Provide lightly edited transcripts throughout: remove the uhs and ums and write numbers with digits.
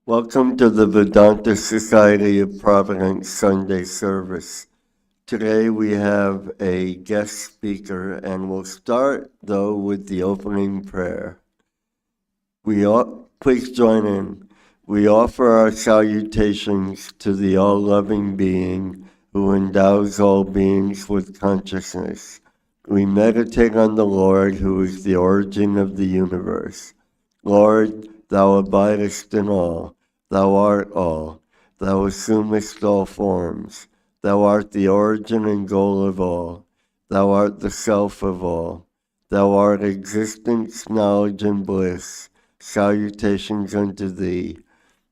Welcome to the Vedanta Society of Providence Sunday service. Today we have a guest speaker, and we'll start, though, with the opening prayer. Please join in. We offer our salutations to the all-loving being who endows all beings with consciousness. We meditate on the Lord, who is the origin of the universe. Lord, thou abidest in all. Thou art all. Thou assumest all forms. Thou art the origin and goal of all. Thou art the self of all. Thou art existence, knowledge, and bliss. Salutations unto thee.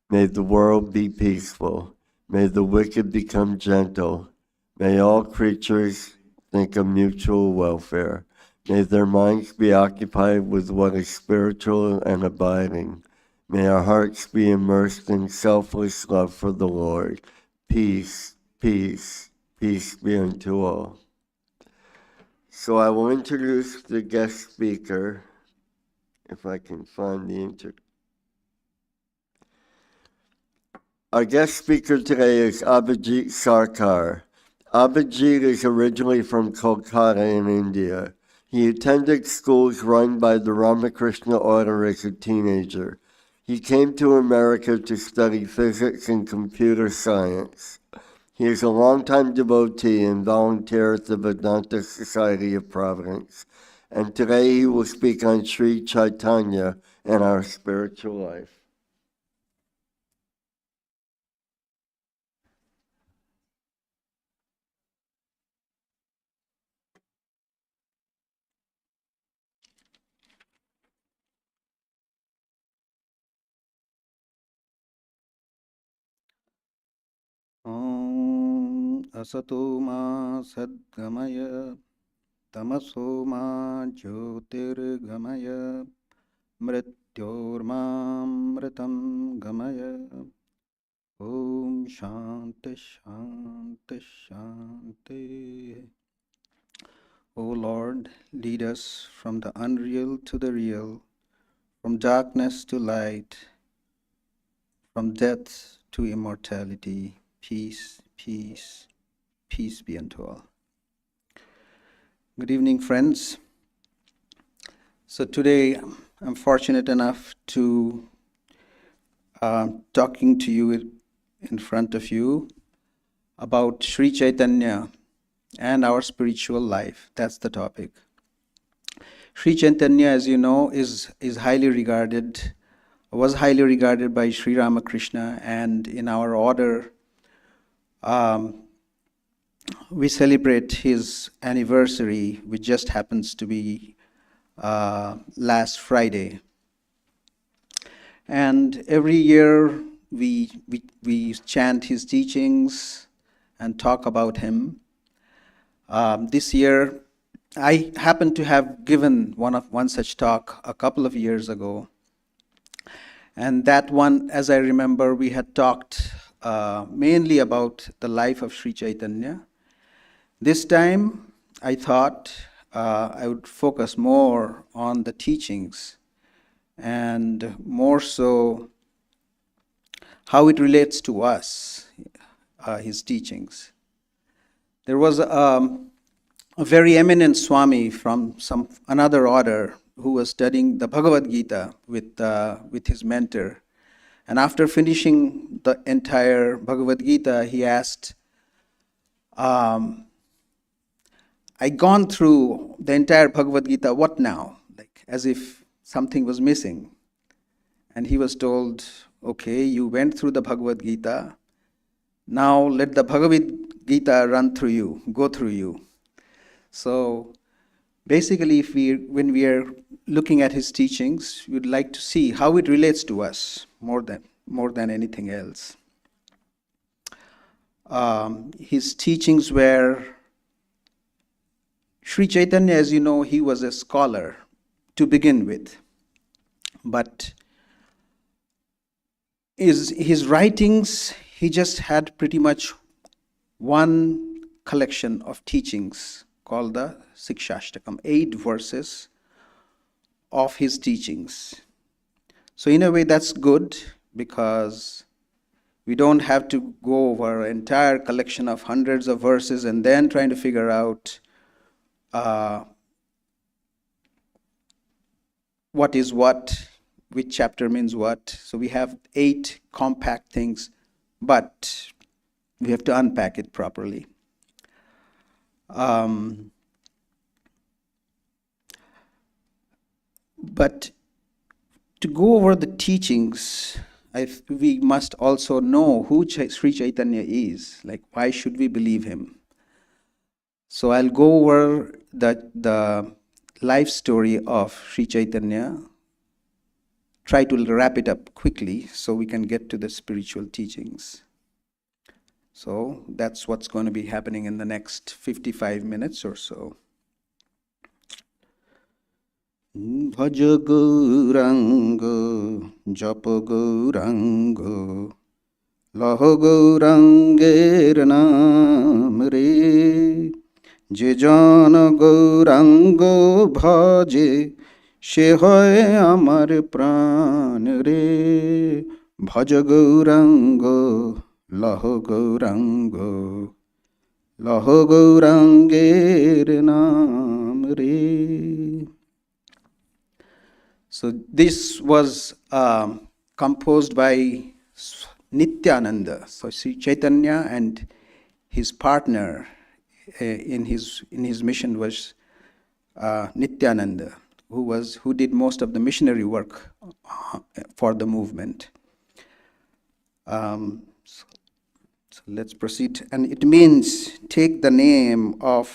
May the world be peaceful. May the wicked become gentle. May all creatures think of mutual welfare. May their minds be occupied with what is spiritual and abiding. May our hearts be immersed in selfless love for the Lord. Peace, peace, peace be unto all. So I will introduce the guest speaker, if I can find the Our guest speaker today is Abhijit Sarcar. Abhijit is originally from Kolkata in India. He attended schools run by the Ramakrishna Order as a teenager. He came to America to study physics and computer science. He is a longtime devotee and volunteer at the Vedanta Society of Providence. And today he will speak on Sri Chaitanya and our spiritual life. असतो मा सद्गमय तमसो मा ज्योतिर्गमय मृत्योर्मामृतं गमय ॐ शान्ति शान्ति शान्ति. O Lord, lead us from the unreal to the real, from darkness to light, from death to immortality. Peace, peace, peace be unto all. Good evening, friends. So today I'm fortunate enough to talking to you in front of you about Sri Chaitanya and our spiritual life. That's the topic. Sri Chaitanya, as you know, is highly regarded, was highly regarded by Sri Ramakrishna, and in our order, we celebrate his anniversary, which just happens to be last Friday. And every year we chant his teachings and talk about him. This year, I happened to have given one such talk a couple of years ago. And that one, as I remember, we had talked mainly about the life of Sri Chaitanya. This time, I thought I would focus more on the teachings and more so how it relates to us, his teachings. There was a very eminent Swami from another order who was studying the Bhagavad Gita with his mentor. And after finishing the entire Bhagavad Gita, he asked, I gone through the entire Bhagavad Gita, what now? Like as if something was missing. And he was told, okay, you went through the Bhagavad Gita, now let the Bhagavad Gita run through you, go through you. So basically, when we are looking at his teachings, we'd like to see how it relates to us more than anything else. His teachings were, Sri Chaitanya, as you know, he was a scholar to begin with, but his writings, he just had pretty much one collection of teachings called the Sikshashtakam, 8 verses of his teachings. So in a way that's good, because we don't have to go over an entire collection of hundreds of verses and then trying to figure out what is what, which chapter means what. So we have 8 compact things, but we have to unpack it properly. But to go over the teachings, we must also know who Sri Chaitanya is. Like, why should we believe him? So I'll go over the life story of Sri Chaitanya, try to wrap it up quickly so we can get to the spiritual teachings. So that's what's going to be happening in the next 55 minutes or so. Bhaja Gauranga, Japa Gauranga, Laho Gauranger Naam Re, Je Jana Gauranga Bhaje, সে হয় আমার প্রাণ রে, ভজ গৌরাঙ্গ লহ গৌরাঙ্গ, লহ গৌরাঙ্গের নাম রে. So this was composed by Nityananda. So Sri Chaitanya and his partner in his mission was Nityananda, who did most of the missionary work for the movement. So let's proceed. And it means take the name of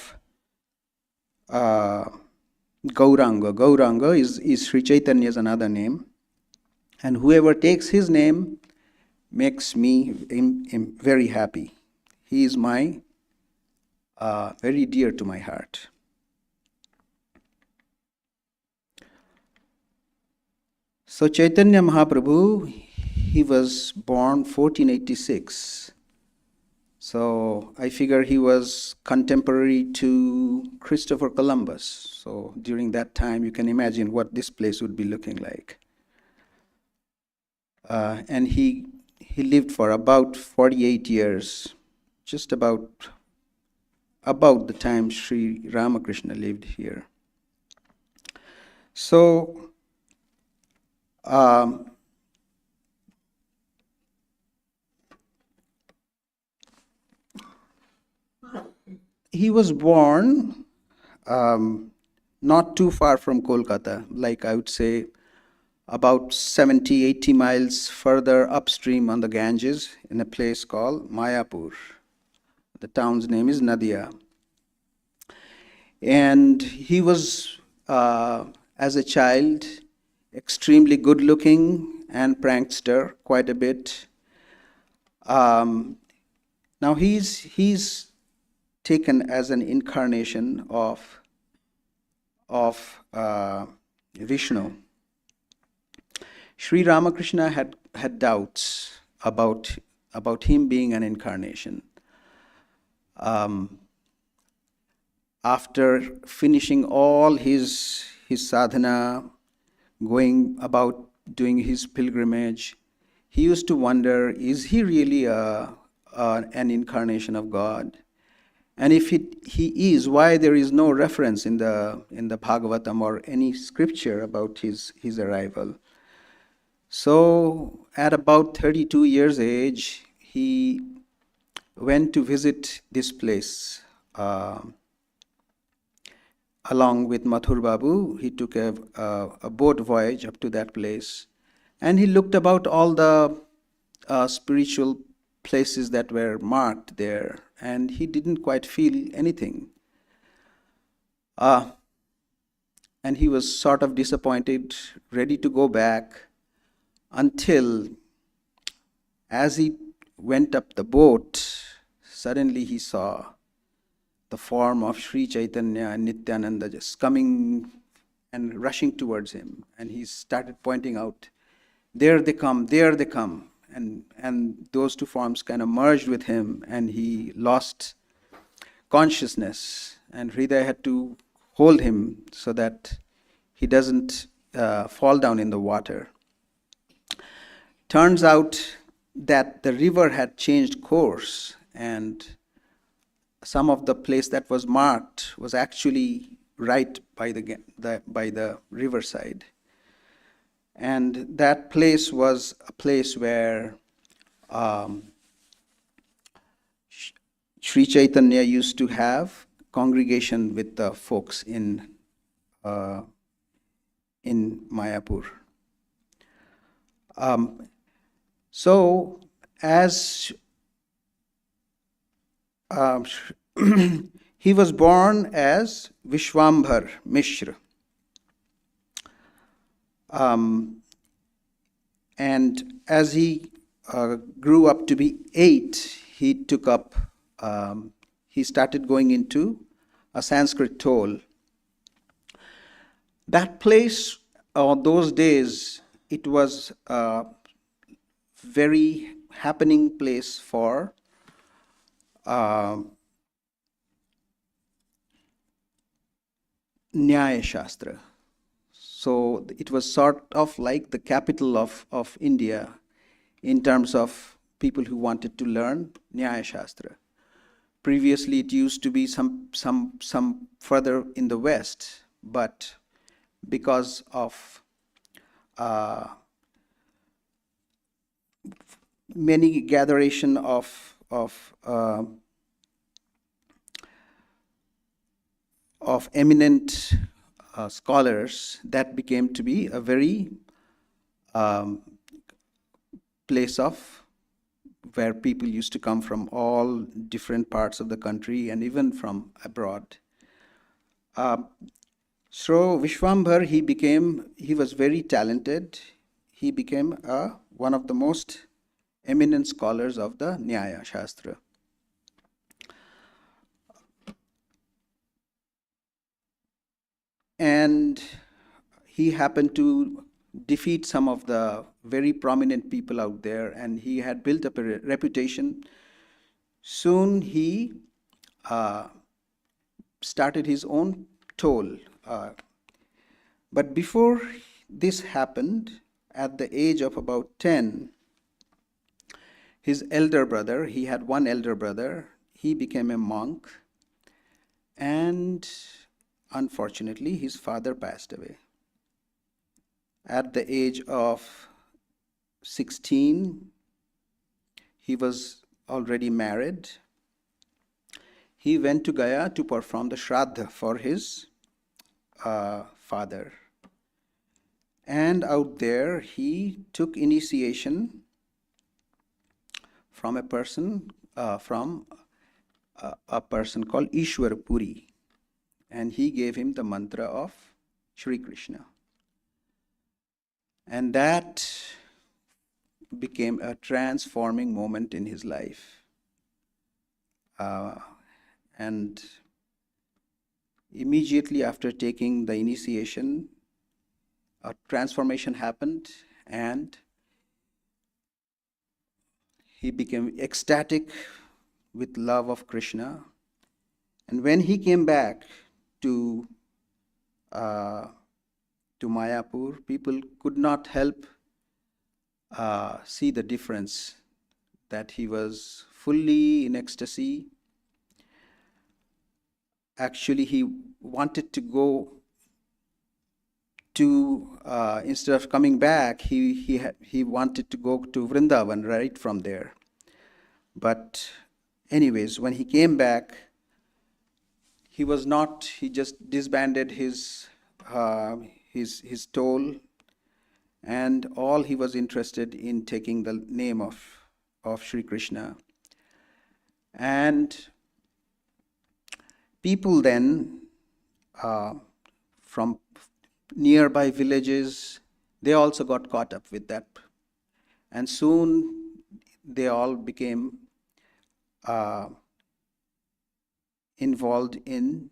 Gauranga. Gauranga is Sri Chaitanya's another name. And whoever takes his name makes me very happy. He is very dear to my heart. So Chaitanya Mahaprabhu, he was born 1486. So I figure he was contemporary to Christopher Columbus. So during that time, you can imagine what this place would be looking like. And he lived for about 48 years, just about the time Sri Ramakrishna lived here. So he was born not too far from Kolkata, like I would say about 70-80 miles further upstream on the Ganges, in a place called Mayapur. The town's name is Nadia. And he was, as a child, extremely good looking and prankster quite a bit. Now he's taken as an incarnation of Vishnu. Sri Ramakrishna had doubts about him being an incarnation. After finishing all his sadhana, going about doing his pilgrimage, he used to wonder, is he really an incarnation of God? And if he is, why there is no reference in the Bhagavatam or any scripture about his arrival? So at about 32 years age, he went to visit this place. Along with Mathur Babu, he took a boat voyage up to that place, and he looked about all the spiritual places that were marked there, and he didn't quite feel anything. And he was sort of disappointed, ready to go back, until as he went up the boat, suddenly he saw the form of Sri Chaitanya and Nityananda just coming and rushing towards him. And he started pointing out, there they come, there they come. And those two forms kind of merged with him, and he lost consciousness. And Hridaya had to hold him so that he doesn't fall down in the water. Turns out that the river had changed course, and some of the place that was marked was actually right by the riverside. And that place was a place where Sri Chaitanya used to have congregation with the folks in Mayapur. So, as he was born as Vishwambhar Mishra. And as he grew up to be 8, he took up, he started going into a Sanskrit toll. That place, those days, it was a very happening place for Nyaya Shastra. So it was sort of like the capital of India in terms of people who wanted to learn Nyaya Shastra. Previously, it used to be some further in the west, but because of many gatheration of eminent scholars, that became to be a very place of where people used to come from all different parts of the country and even from abroad. So Vishwambhar, he was very talented. He became one of the most eminent scholars of the Nyaya Shastra. And he happened to defeat some of the very prominent people out there, and he had built up a reputation. Soon he started his own toll. But before this happened, at the age of about 10, his elder brother, he had one elder brother, he became a monk, and unfortunately, his father passed away. At the age of 16, he was already married. He went to Gaya to perform the Shraddha for his father. And out there, he took initiation from a person called Ishwar Puri. And he gave him the mantra of Shri Krishna. And that became a transforming moment in his life. And immediately after taking the initiation, a transformation happened, and he became ecstatic with love of Krishna. And when he came back to Mayapur, people could not help see the difference, that he was fully in ecstasy. Actually, he wanted to go to, instead of coming back, he wanted to go to Vrindavan right from there. But anyways, when he came back, he just disbanded his toll, and all he was interested in taking the name of Sri Krishna. And people then from nearby villages, they also got caught up with that. And soon they all became involved in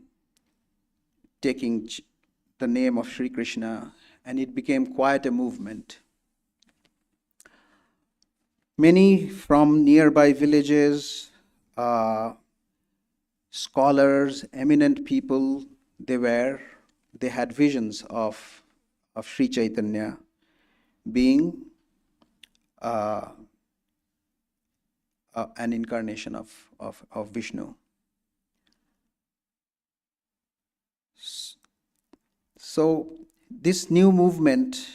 taking the name of Sri Krishna, and it became quite a movement. Many from nearby villages, scholars, eminent people, they had visions of of Sri Chaitanya being uh, an incarnation of Vishnu. So this new movement,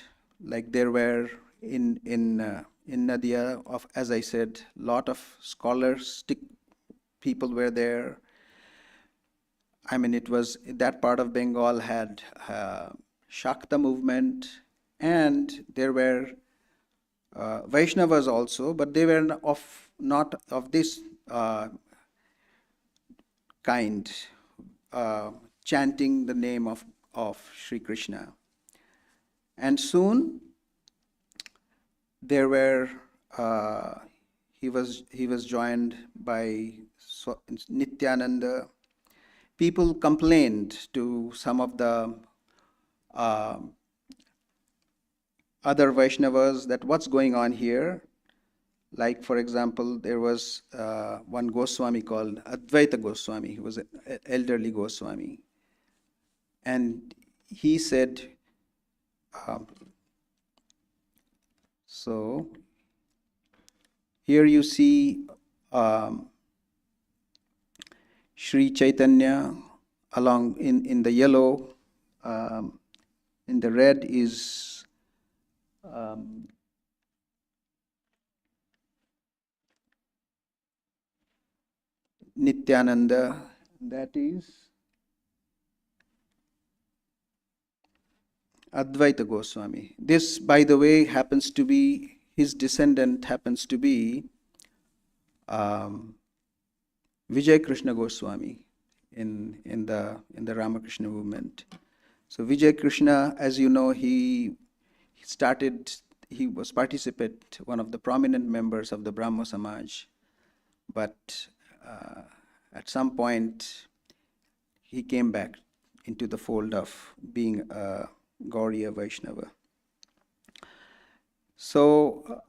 like there were in Nadia, of, as I said, lot of scholastic people were there. I mean, it was that part of Bengal had Shakta movement, and there were Vaishnavas also, but they were not of this kind, chanting the name of Sri Krishna. And soon there were he was joined by Nityananda. People complained to some of the uh, other Vaishnavas that what's going on here. Like, for example, there was one Goswami called Advaita Goswami. He was an elderly Goswami. And he said, so here you see Sri Chaitanya along in the yellow, in the red is Nityananda, that is Advaita Goswami. This, by the way, happens to be, his descendant happens to be Vijay Krishna Goswami in the Ramakrishna movement. So Vijay Krishna, as you know, he was one of the prominent members of the Brahmo Samaj, but at some point he came back into the fold of being a Gauriya Vaishnava. So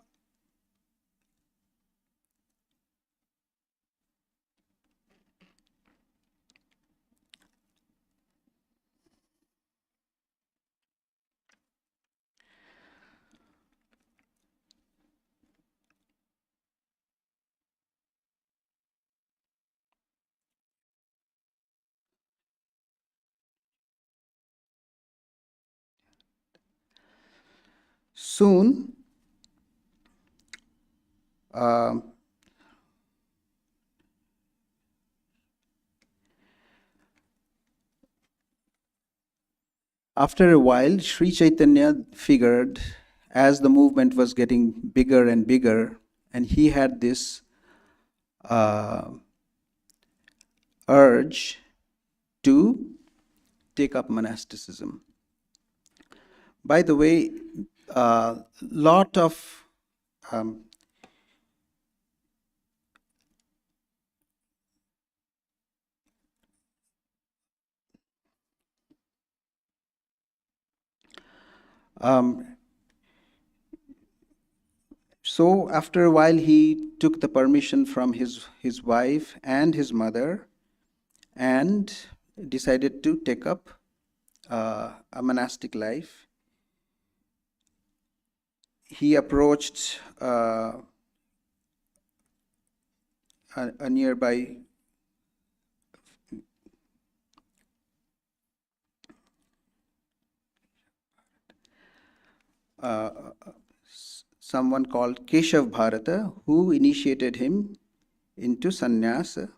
soon, after a while, Sri Chaitanya figured, as the movement was getting bigger and bigger, and he had this urge to take up monasticism. By the way, lot of so after a while, he took the permission from his wife and his mother, and decided to take up a monastic life. He approached a nearby someone called Keshav Bharata, who initiated him into sannyasa,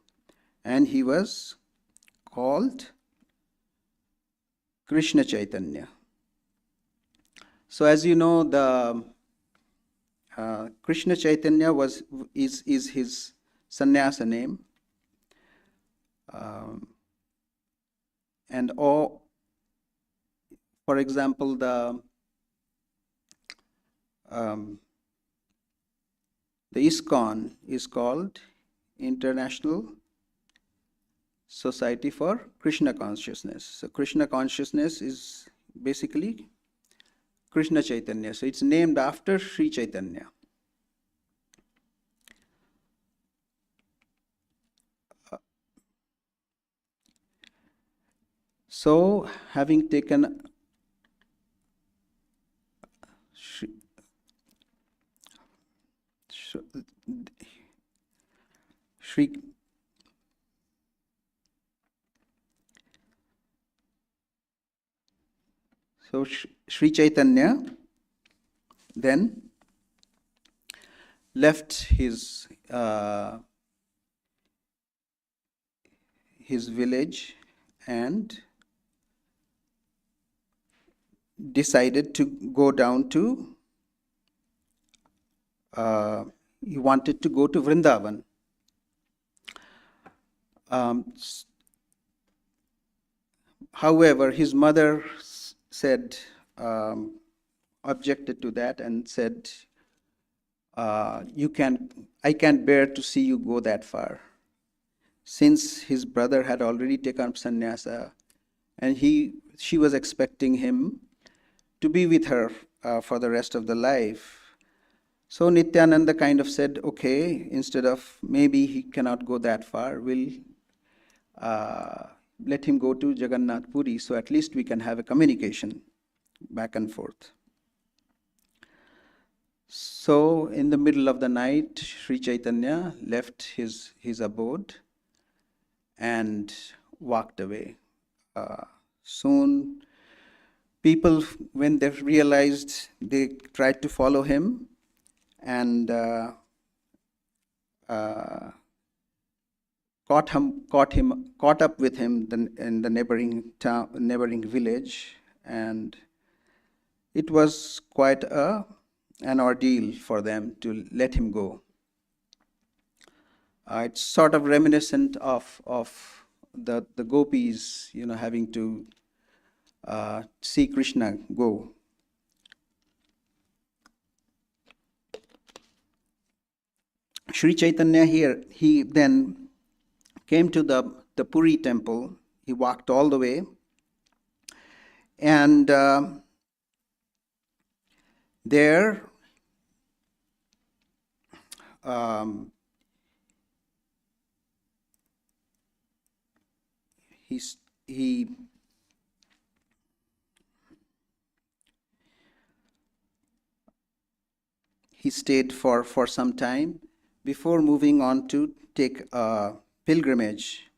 and he was called Krishna Chaitanya. So as you know, the Krishna Chaitanya is his sannyasa name, and all, for example, the ISKCON is called International Society for Krishna Consciousness. So Krishna Consciousness is basically Krishna Chaitanya. So it's named after Sri Chaitanya. So having taken Shri, Shri, so Sri Chaitanya then left his village and decided to go down to, he wanted to go to Vrindavan. However, his mother said, objected to that and said, I can't bear to see you go that far. Since his brother had already taken up sannyasa, and she was expecting him to be with her for the rest of the life. So Nityananda kind of said, okay, instead of maybe he cannot go that far, we'll let him go to Jagannath Puri, so at least we can have a communication back and forth. So in the middle of the night, Sri Chaitanya left his abode and walked away. Soon, people, when they realized, they tried to follow him and caught up with him in the neighboring village, and it was quite an ordeal for them to let him go. It's sort of reminiscent of the gopis, having to see Krishna go. Sri Chaitanya here, he then came to the Puri temple. He walked all the way, and there he stayed for some time before moving on to take a pilgrimage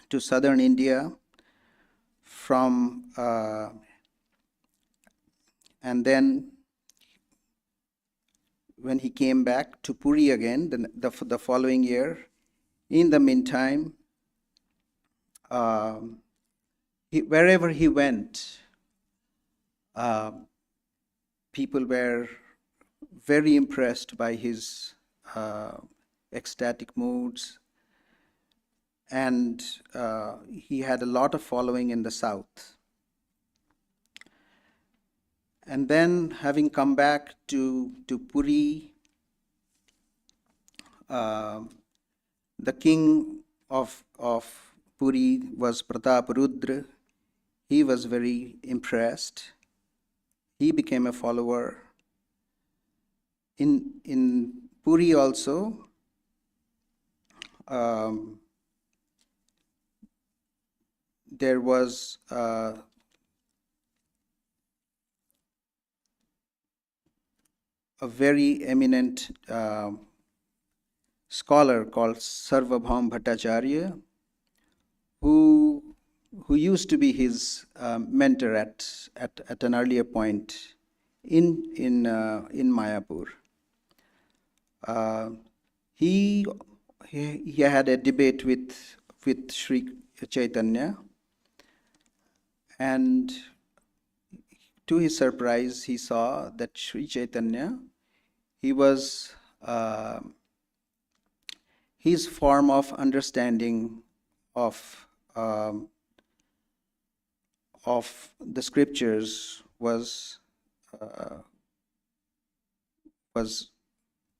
to southern India from and then when he came back to Puri again the following year. In the meantime, wherever he went, people were very impressed by his ecstatic moods, and he had a lot of following in the south. And then, having come back to Puri, the king of Puri was Prataparudra. He was very impressed. He became a follower. In Puri also, there was a very eminent scholar called Sarvabhaum Bhattacharya, who used to be his mentor at an earlier point in Mayapur. He had a debate with Sri Chaitanya, and to his surprise, he saw that Sri Chaitanya, he was his form of understanding of the scriptures was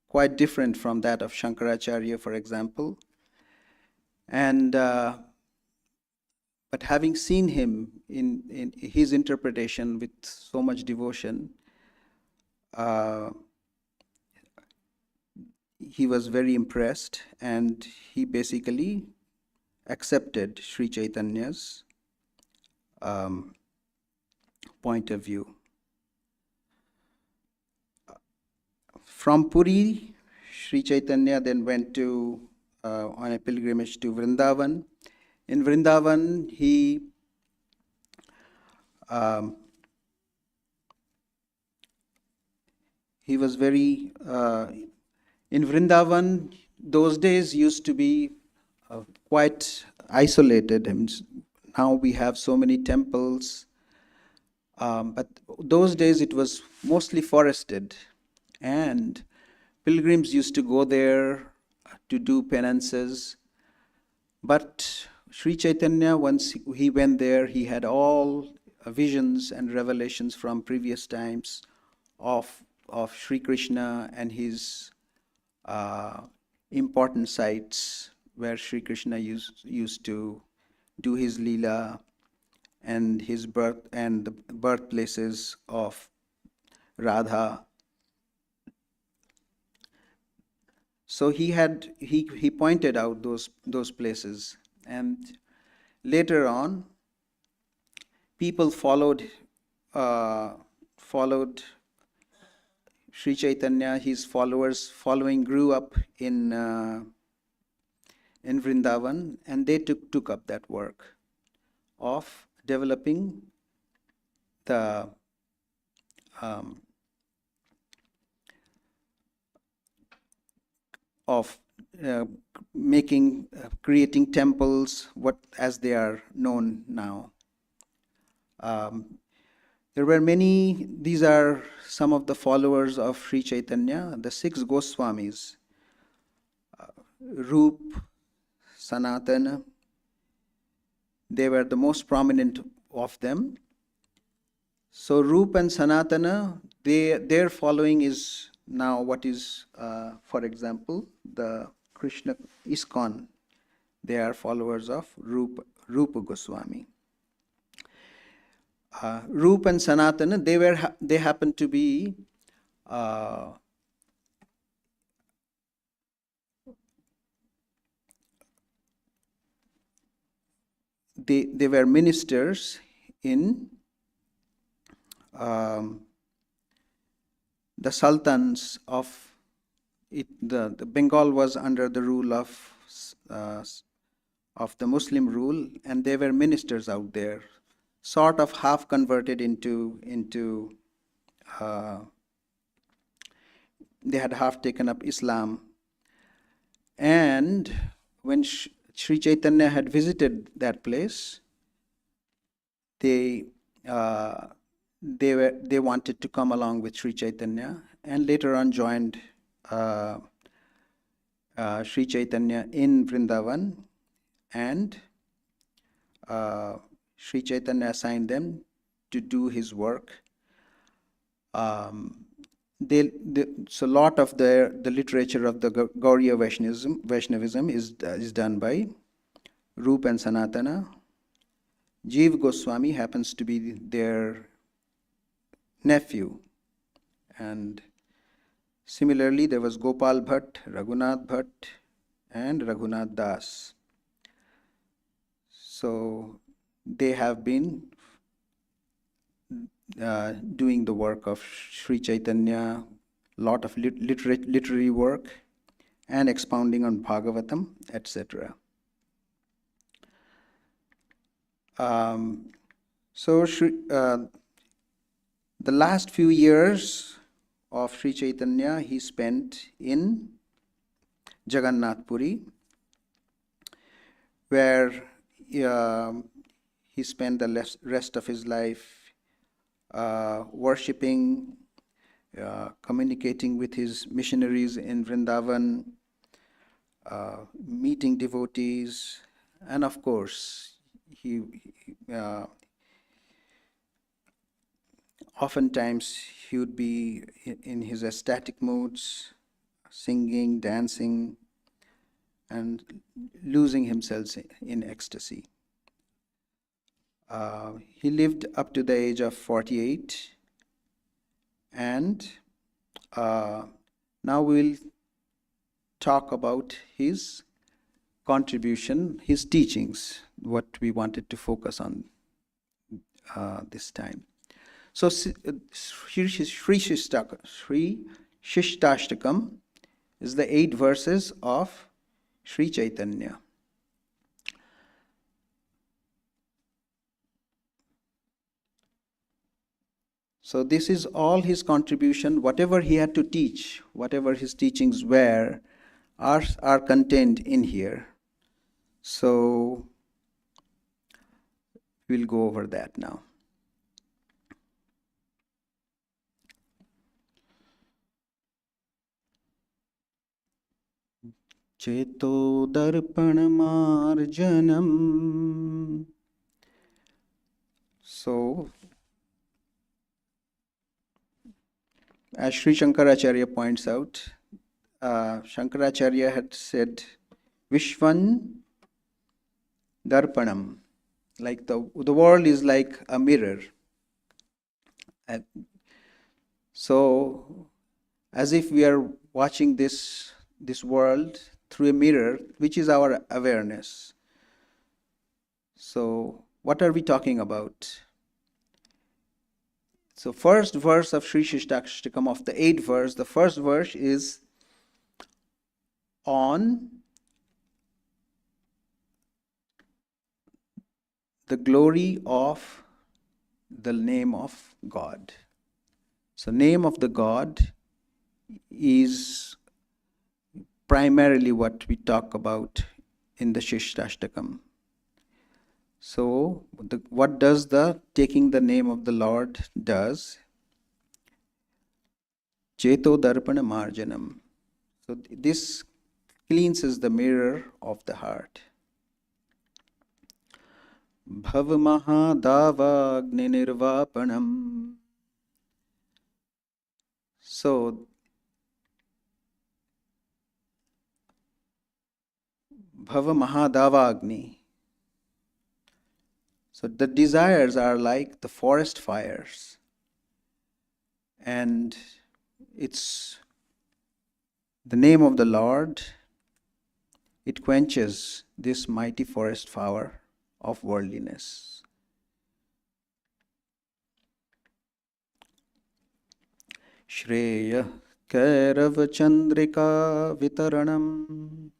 quite different from that of Shankaracharya, for example. And but having seen him in his interpretation with so much devotion, he was very impressed, and he basically accepted Sri Chaitanya's point of view. From Puri, Sri Chaitanya then went on a pilgrimage to Vrindavan. In Vrindavan, he was very in Vrindavan. Those days used to be quite isolated, and now we have so many temples. But those days it was mostly forested, and pilgrims used to go there to do penances. But Sri Chaitanya, once he went there, he had all visions and revelations from previous times of Sri Krishna and his important sites where Sri Krishna used to do his Leela, and his birth and the birthplaces of Radha. So he pointed out those places, and later on, people followed Sri Chaitanya. His following grew up in Vrindavan, and they took up that work of developing the of creating temples, as they are known now. There were many. These are some of the followers of Sri Chaitanya, the 6 Goswamis: Rup, Sanatana. They were the most prominent of them. So Rup and Sanatana, their following is now what is, for example, the Krishna ISKCON. They are followers of Rupa Goswami. Rup and Sanatana, they happen to be they were ministers in the sultans of it. The Bengal was under the rule of the Muslim rule, and they were ministers out there, sort of half converted into they had half taken up Islam. And when Sri Chaitanya had visited that place, they wanted to come along with Sri Chaitanya, and later on joined Sri Chaitanya in Vrindavan, and Sri Chaitanya assigned them to do his work. So a lot of the literature of the Gauriya Vaishnavism is done by Rup and Sanatana. Jeev Goswami happens to be their nephew, and similarly there was Gopal Bhatt, Raghunath Bhatt, and Raghunath Das. So they have been doing the work of Sri Chaitanya, lot of literary work, and expounding on Bhagavatam, etc. So the last few years of Sri Chaitanya he spent in Jagannath Puri, where he spent the rest of his life worshipping, communicating with his missionaries in Vrindavan, meeting devotees, and of course, he oftentimes he would be in his ecstatic moods, singing, dancing, and losing himself in ecstasy. He lived up to the age of 48, and now we'll talk about his contribution, his teachings, what we wanted to focus on this time. So Sri Shishtashtakam is the 8 verses of Sri Chaitanya. So this is all his contribution. Whatever he had to teach, whatever his teachings were, are contained in here. So we'll go over that now. Cheto darpanamarjanam. So, as Sri Shankaracharya points out, Shankaracharya had said, Vishwan darpanam, like the world is like a mirror. And so, as if we are watching this world through a mirror, which is our awareness. So, what are we talking about? So, first verse of Sri Shishtakshtakam, of the 8th verse, the first verse is on the glory of the name of God. So, name of the God is primarily what we talk about in the Shishtashtakam. So, what does the taking the name of the Lord does? Cheto darpana marjanam. So, this cleanses the mirror of the heart. Bhav mahadavagni nirvapanam. So, Bhava mahadavagni. So the desires are like the forest fires, and it's the name of the Lord. It quenches this mighty forest fire of worldliness. Shreya Kairav Chandrika Vitaranam.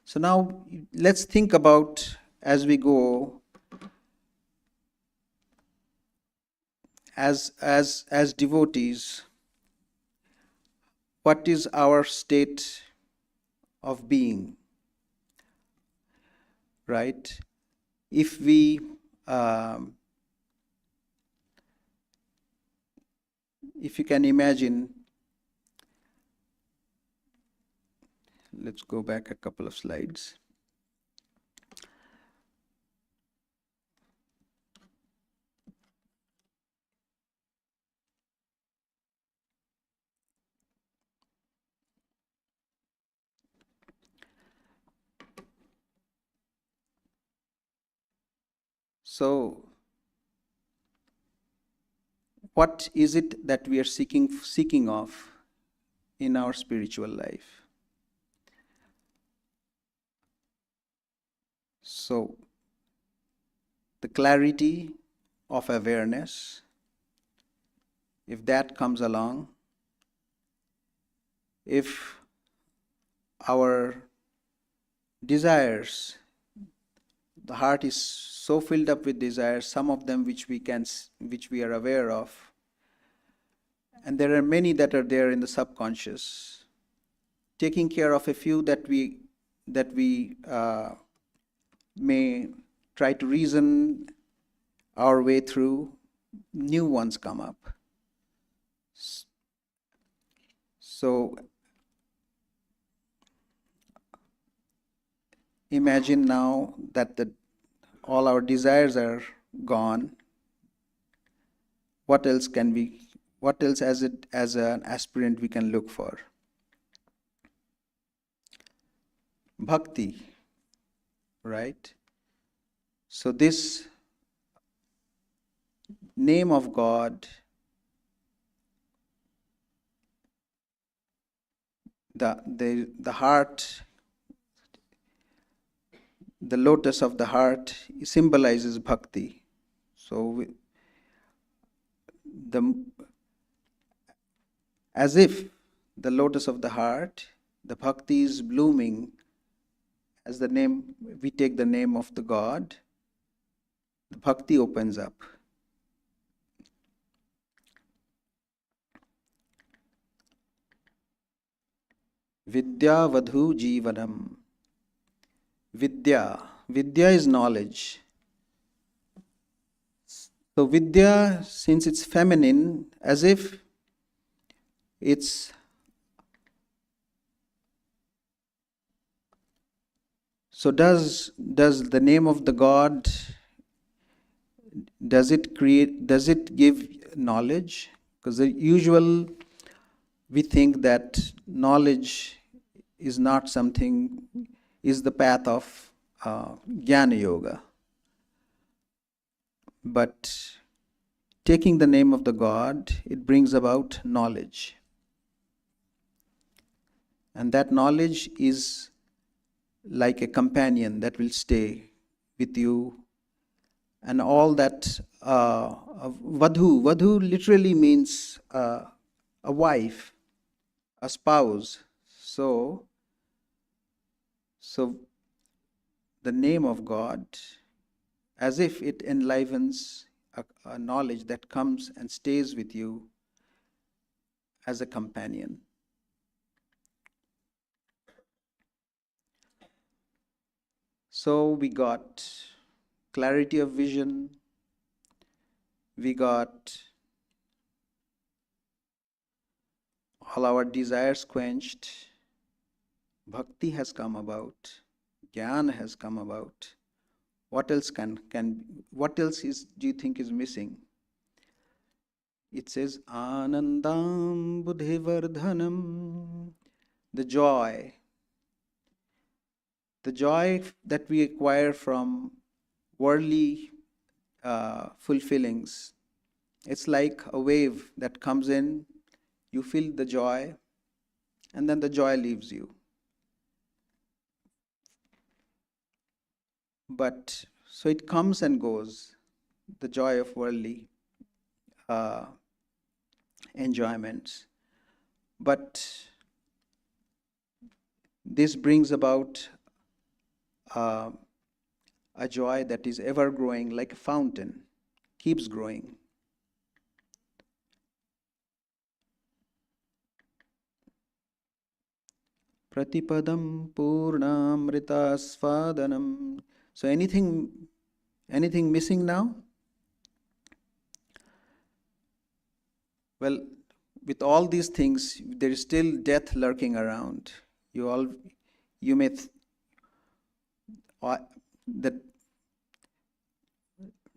So now let's think about, as we go, as devotees, what is our state of being, right? If we if you can imagine, let's go back a couple of slides. So, what is it that we are seeking of in our spiritual life? So, the clarity of awareness, if that comes along, if our desires, the heart is so filled up with desires, some of them which we are aware of, and there are many that are there in the subconscious. Taking care of a few that we may try to reason our way through, new ones come up. So imagine now that all our desires are gone. What else as an aspirant we can look for? Bhakti, right? So this name of God, the heart, the lotus of the heart symbolizes bhakti. So as if the lotus of the heart, the bhakti is blooming. As the name, we take the name of the God, the bhakti opens up. Vidya vadhu jivanam. Vidya is knowledge. So Vidya, since it's feminine, as if it's so does the name of the God, does it give knowledge? Because the usual, we think that knowledge is not something, is the path of Jnana Yoga. But taking the name of the God, it brings about knowledge. And that knowledge is like a companion that will stay with you. And all that, vadhu literally means a wife, a spouse. So the name of God, as if it enlivens a knowledge that comes and stays with you as a companion. So we got clarity of vision, we got all our desires quenched, bhakti has come about, jnana has come about. What else what else do you think is missing? It says Anandam Buddhivardhanam, the joy that we acquire from worldly fulfillings. It's like a wave that comes in, you feel the joy, and then the joy leaves you. But so it comes and goes, the joy of worldly enjoyments. But this brings about a joy that is ever growing, like a fountain, keeps growing. Pratipadam purnamrita svadanam. So anything missing now? Well, with all these things, there is still death lurking around. You may that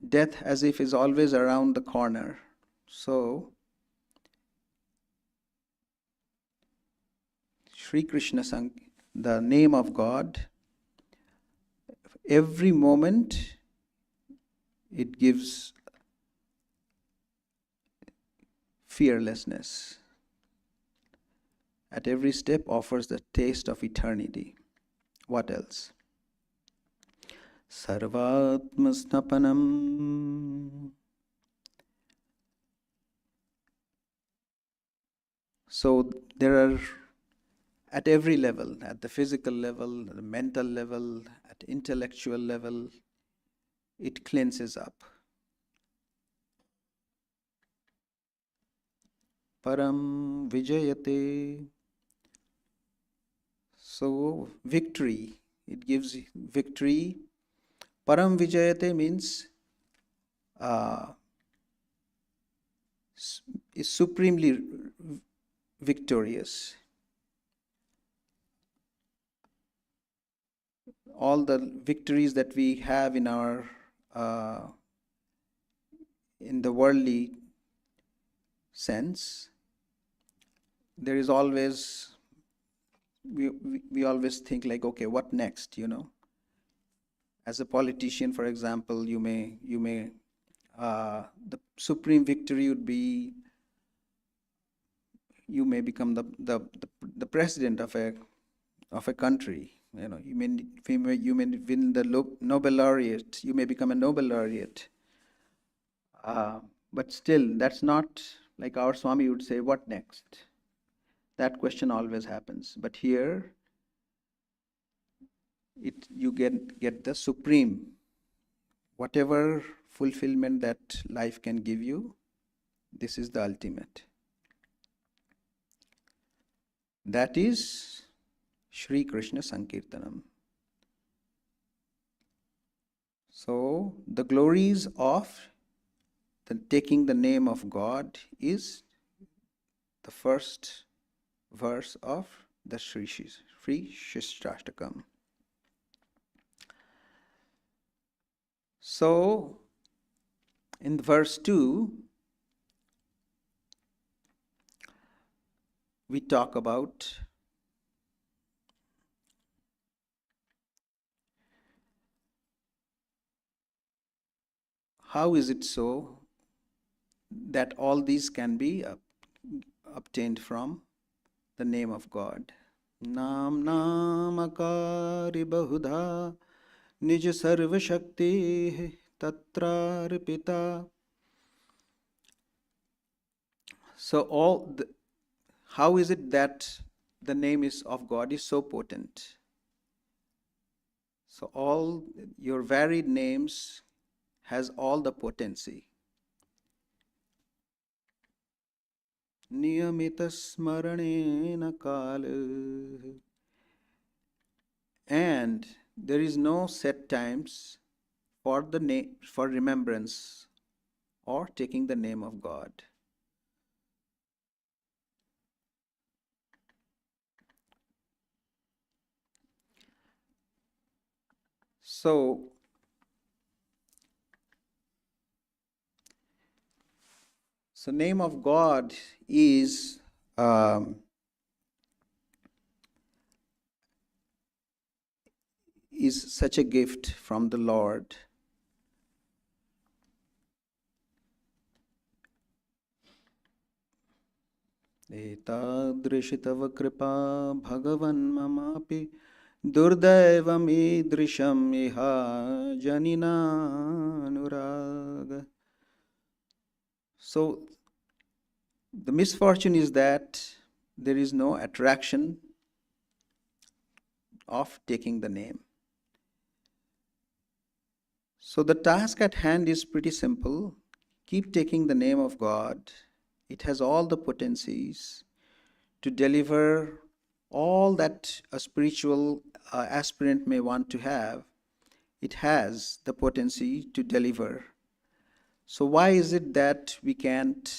death as if is always around the corner. So Sri Krishna the name of God, every moment it gives fearlessness. At every step offers the taste of eternity. What else? Sarvatma snapanam. So there are, at every level, at the physical level, at the mental level, at intellectual level, it cleanses up. Param vijayate. So victory, it gives victory. Param vijayate means is supremely victorious. All the victories that we have in our in the worldly sense, there is always, we always think like, okay, what next, As a politician, for example, you may the supreme victory would be you may become the president of a country. You may win the Nobel laureate. You may become a Nobel laureate. But still, that's not like our Swami would say, what next? That question always happens. But here, you get the supreme, whatever fulfillment that life can give you, this is the ultimate. That is Shri Krishna Sankirtanam. So the glories of taking the name of God is the first verse of the Sri Shishtastakam. So in verse 2, we talk about how is it so that all these can be obtained from the name of God. Nam namakari bahudha nij sarva shakti tatrarpita. So how is it that the name of God is so potent? So all your varied names has all the potency. Niyamita smaranena kala. And there is no set times for for remembrance or taking the name of God. So name of God is such a gift from the Lord. Etadrishi tava kripa bhagavan mamapi durdevam idrisham iha janina anuraga. So the misfortune is that there is no attraction of taking the name. So the task at hand is pretty simple. Keep taking the name of God. It has all the potencies to deliver all that a spiritual aspirant may want to have. It has the potency to deliver. So why is it that we can't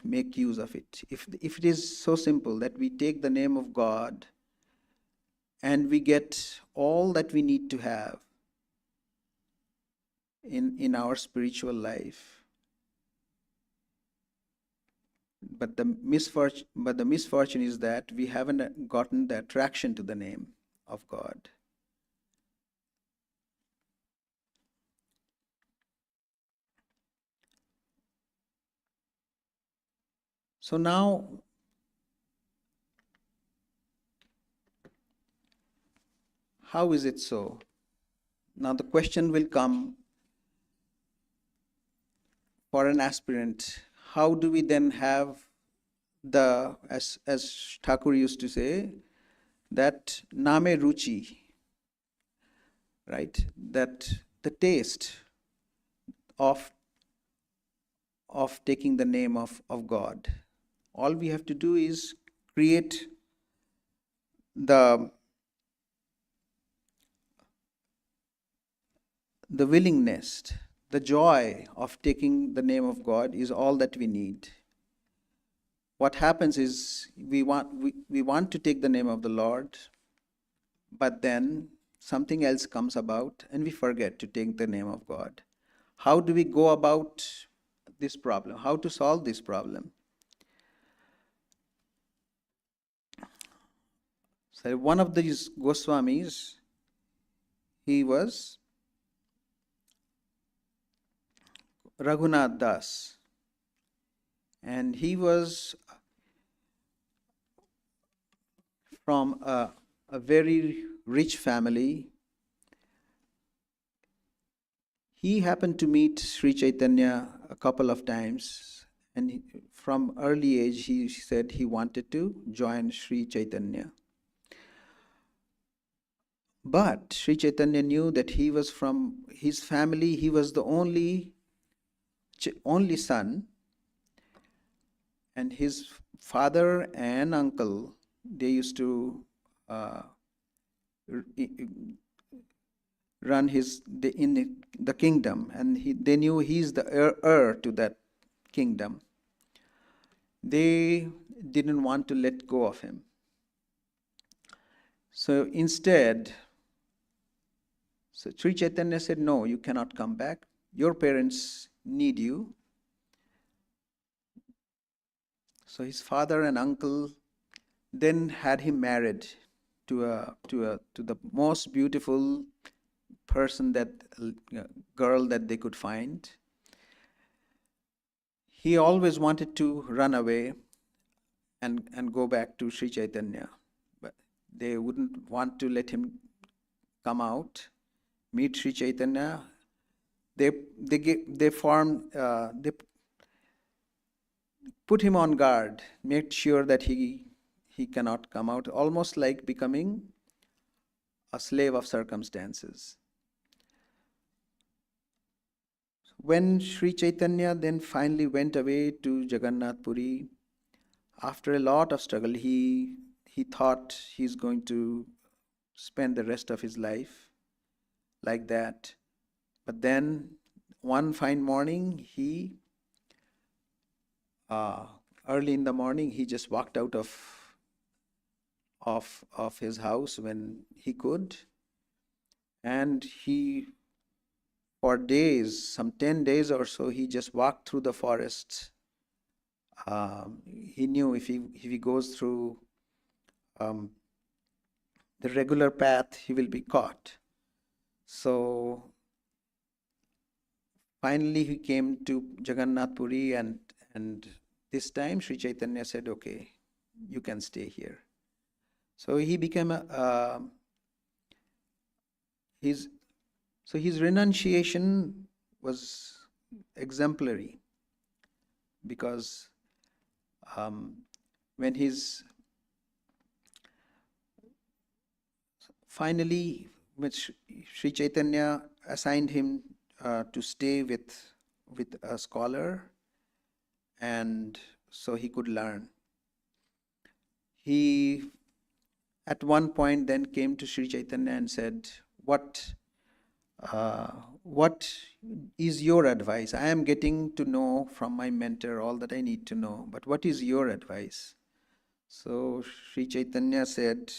make use of it? If it is so simple that we take the name of God and we get all that we need to have in our spiritual life. But the misfortune is that we haven't gotten the attraction to the name of God. So now, how is it so? Now the question will come for an aspirant. How do we then have as Thakur used to say, that name ruchi, right? That the taste of taking the name of God. All we have to do is create the willingness, the joy of taking the name of God is all that we need. What happens is we want to take the name of the Lord, but then something else comes about and we forget to take the name of God. How do we go about this problem? How to solve this problem? So one of these Goswamis, he was Raghunath Das, and he was from a very rich family. He happened to meet Sri Chaitanya a couple of times, And from early age, he said he wanted to join Sri Chaitanya. But Sri Chaitanya knew that he was from his family, he was the only son, and his father and uncle, they used to uh, run in the kingdom, and they knew he's the heir to that kingdom. They didn't want to let go of him. So instead, Sri Chaitanya said, no, you cannot come back. Your parents need you. So his father and uncle then had him married to the most beautiful person, that girl that they could find. He always wanted to run away and go back to Sri Chaitanya, but they wouldn't want to let him come out, meet Sri Chaitanya. They formed, they put him on guard, made sure that he cannot come out, almost like becoming a slave of circumstances. When Sri Chaitanya then finally went away to Jagannath Puri, after a lot of struggle, he thought he's going to spend the rest of his life like that. But then one fine morning, early in the morning, he just walked out of his house when he could, and he, for days, some 10 days or so, he just walked through the forest. He knew if he goes through the regular path, he will be caught. So finally he came to Jagannath Puri, and this time Sri Chaitanya said, okay, you can stay here. So he became his renunciation was exemplary, because when finally, when Sri Chaitanya assigned him to stay with a scholar, and so he could learn. He at one point then came to Sri Chaitanya and said, what is your advice? I am getting to know from my mentor all that I need to know, but what is your advice? So Sri Chaitanya said,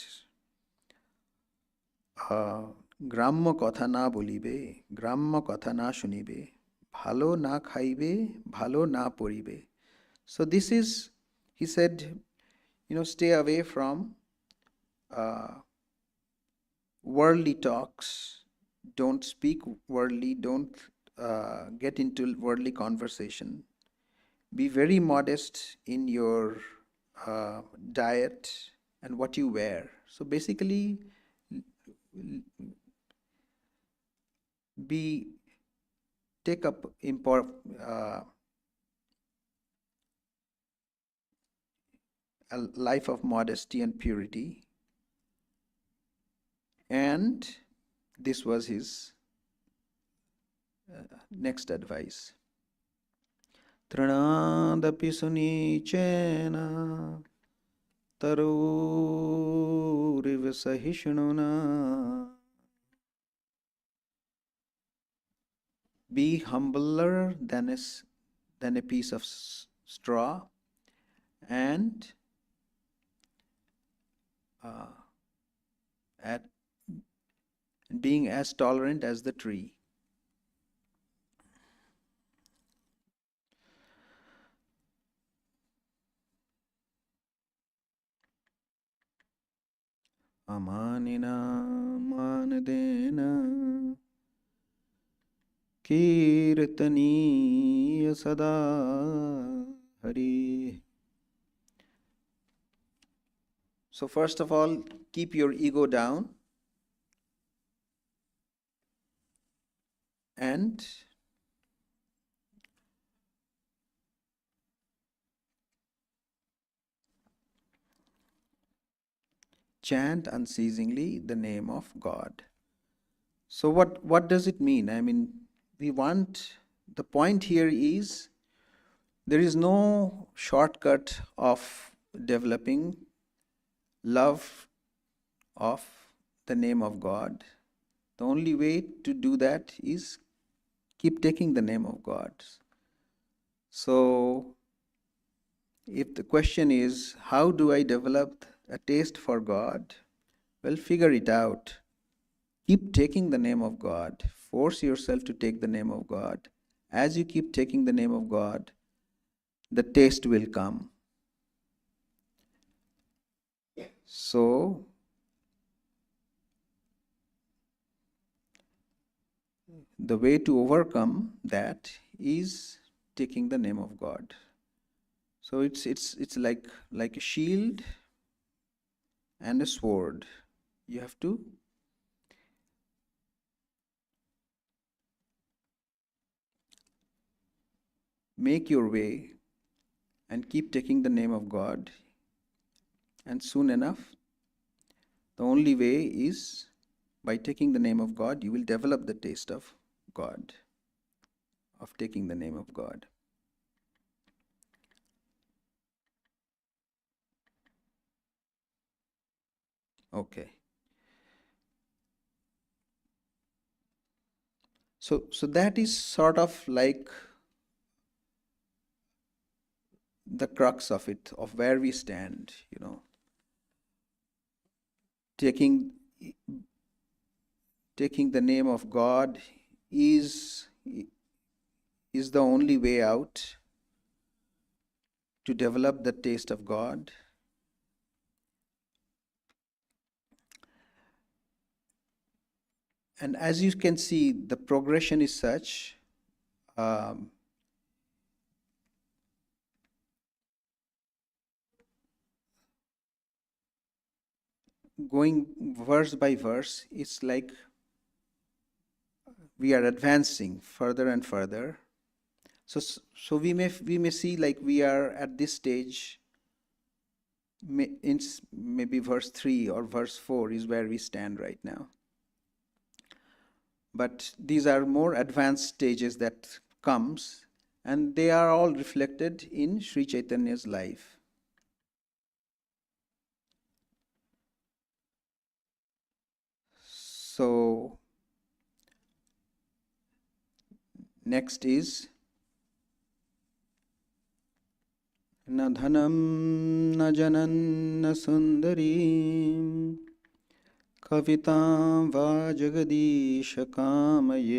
গ্রাম্য কথা না বলিবে, গ্রাম্য কথা না শুনিবে, ভালো না খাইবে, ভালো না পড়িবে. So this is, he said, stay away from worldly talks. Don't speak worldly. Don't get into worldly conversation. Be very modest in your diet and what you wear. So basically, take up a life of modesty and purity. And this was his next advice. Trinadapi sunichena taruriv sahishnuna. Be humbler than a piece of straw, and being as tolerant as the tree. Amanina manadena kirtaniya sada hari. So first of all, keep your ego down, and chant unceasingly the name of God. So what does it mean? I mean, the point here is there is no shortcut of developing love of the name of God. The only way to do that is keep taking the name of God. So if the question is, how do I develop a taste for God? Well, figure it out. Keep taking the name of God. Force yourself to take the name of God. As you keep taking the name of God, the taste will come. So, the way to overcome that is taking the name of God. So it's like a shield and a sword. You have to make your way and keep taking the name of God. And soon enough, the only way is by taking the name of God, you will develop the taste of God, of taking the name of God. Okay. So that is sort of like the crux of it, of where we stand, taking the name of God is the only way out to develop the taste of God. And as you can see, the progression is such, going verse by verse, it's like we are advancing further and further. So we may see like we are at this stage, in maybe verse 3 or verse 4 is where we stand right now. But these are more advanced stages that comes, and they are all reflected in Sri Chaitanya's life. So next is na dhanam na janam na sundarim kavitam va jagadisha kamaye.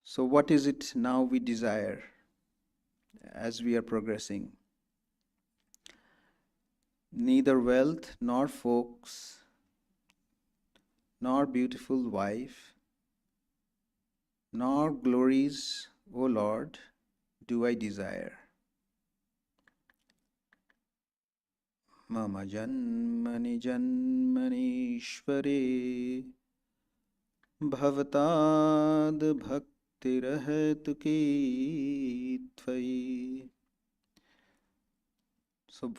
So what is it now we desire as we are progressing? Neither wealth, nor folks, nor beautiful wife, nor glories, O Lord, do I desire. Mama janmani janmani ishvare bhavatad bhakti rahetu ki tvai. So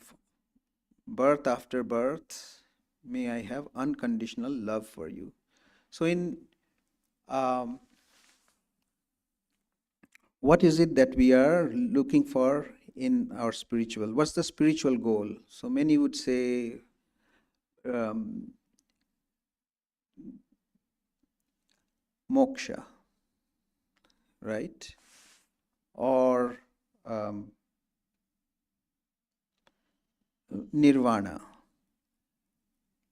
birth after birth, may I have unconditional love for you. So what is it that we are looking for in our spiritual? What's the spiritual goal? So many would say moksha, right? Or nirvana.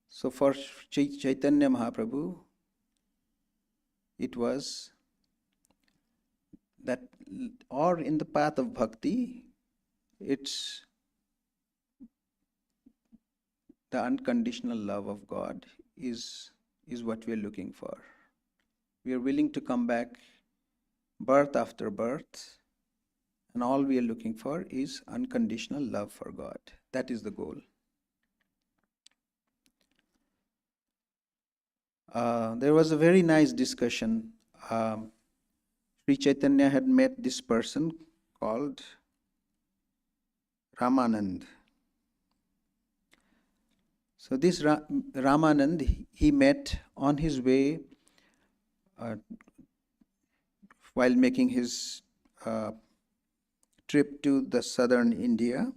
So for Chaitanya Mahaprabhu, it was that, or in the path of bhakti, it's the unconditional love of God is what we are looking for. We are willing to come back birth after birth, and all we are looking for is unconditional love for God. That is the goal. There was a very nice discussion. Sri Chaitanya had met this person called Ramanand. So this Ramanand, he met on his way uh, while making his uh, trip to the southern India,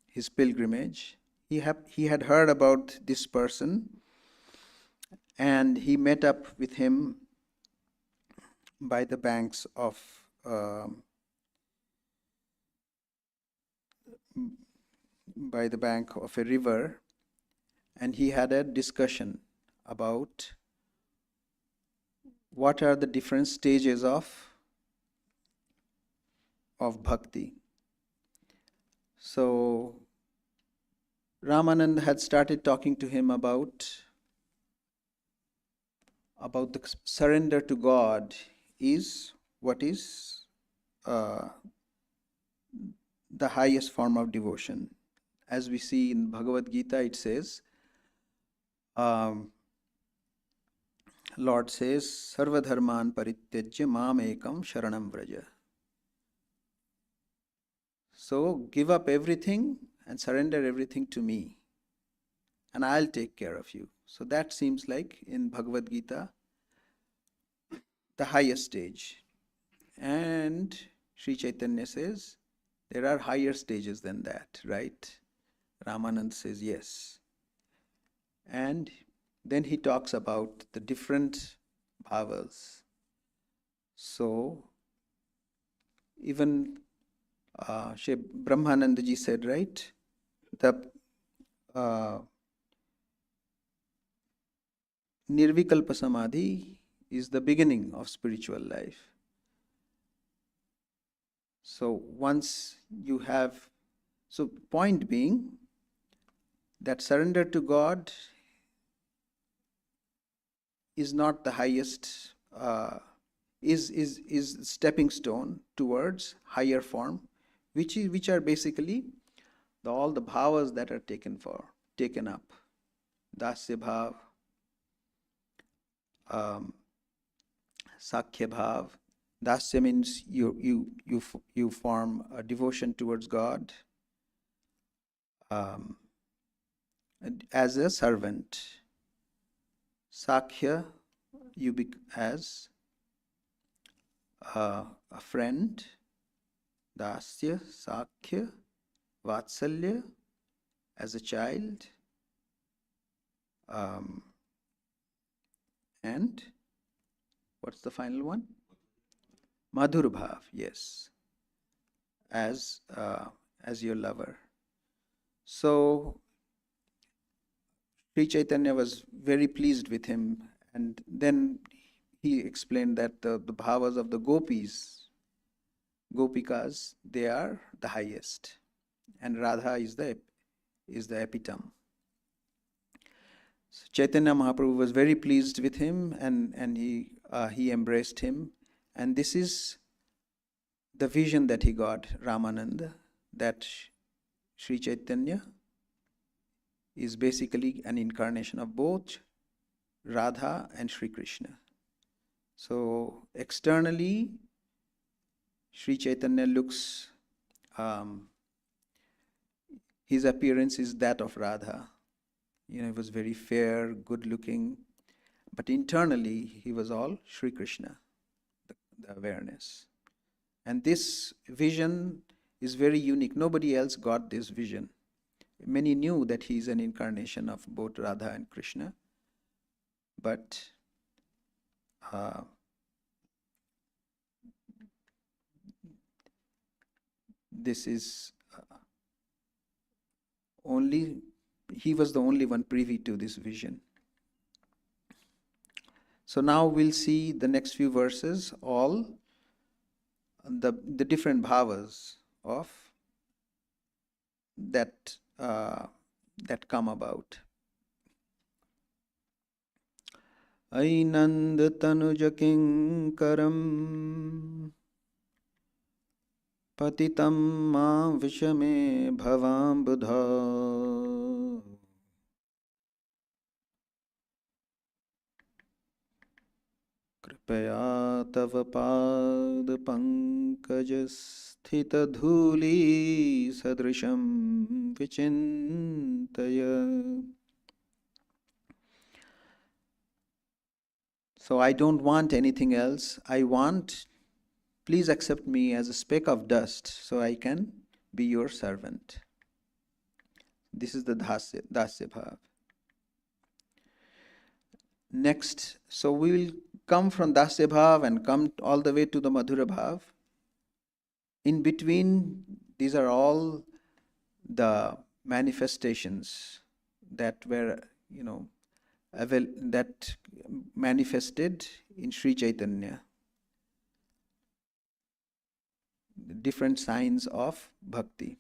his pilgrimage. He had heard about this person, and he met up with him by the banks of by the bank of a river, and he had a discussion about what are the different stages of bhakti. So Ramanand had started talking to him about the surrender to God is what is uh, the highest form of devotion. As we see in Bhagavad Gita, it says, Lord says, Sarvadharman parityajya mam ekam sharanam vraja. So give up everything and surrender everything to me, and I'll take care of you. So that seems like in Bhagavad Gita the highest stage. And Sri Chaitanya says there are higher stages than that, right? Ramanand says yes. And then he talks about the different bhavas. So even Shri Brahmanandaji said, right? The Nirvikalpa Samadhi is the beginning of spiritual life. So once you have, so point being that surrender to God is not the highest, is stepping stone towards higher form, which are basically all the bhavas that are taken up. Dasya bhav, Sakhya bhav. Dasya means you form a devotion towards God as a servant. Sakhya, you as a friend. Dasya, Sakhya, Vatsalya, as a child. And what's the final one? Madhur bhav, yes, as your lover. So Sri Chaitanya was very pleased with him, and then he explained that the bhavas of the gopikas, they are the highest, and Radha is the epitome. So Chaitanya Mahaprabhu was very pleased with him, and he embraced him, and this is the vision that he got, Ramananda, that Sri Chaitanya is basically an incarnation of both Radha and Sri Krishna. So externally, Sri Chaitanya looks, his appearance is that of Radha. He was very fair, good looking, but internally he was all Sri Krishna, the awareness. And this vision is very unique. Nobody else got this vision. Many knew that he is an incarnation of both Radha and Krishna, but this is he was the only one privy to this vision. So now we'll see the next few verses, all the different bhavas of that come about. Ainand tanuja kinkaram patitam ma vishame bhavam buddha kripaya tava pad pankajas स्थितधूली सदृशं विचिन्तय. So I don't want anything else. I want, please accept me as a speck of dust so I can be your servant. This is the dasya bhav. Next, so we will come from dasya bhav and come all the way to the madhura bhav. In between, these are all the manifestations that were, that manifested in Sri Chaitanya. Different signs of bhakti.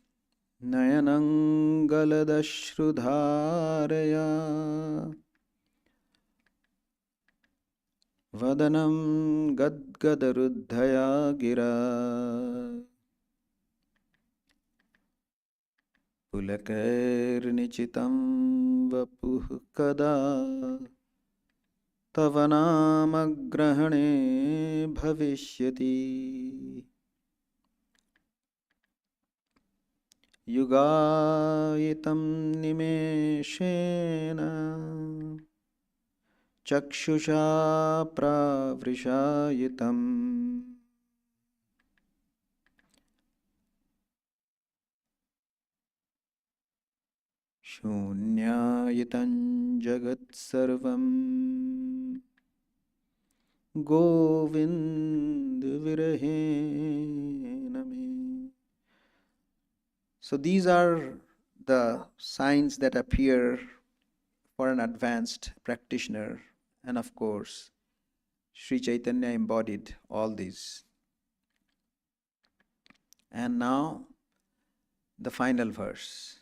Nayanangaladashrudharaya Vadanam gadgadaruddhaya gira Pulakairnichitam vapuh kada Tavanamagrahane bhavishyati Yugayitam nimeshena Chakshusha pravrishayitam Shunyayitam jagat sarvam Govind virahename. So these are the signs that appear for an advanced practitioner, and of course Sri Chaitanya embodied all these. And now the final verse.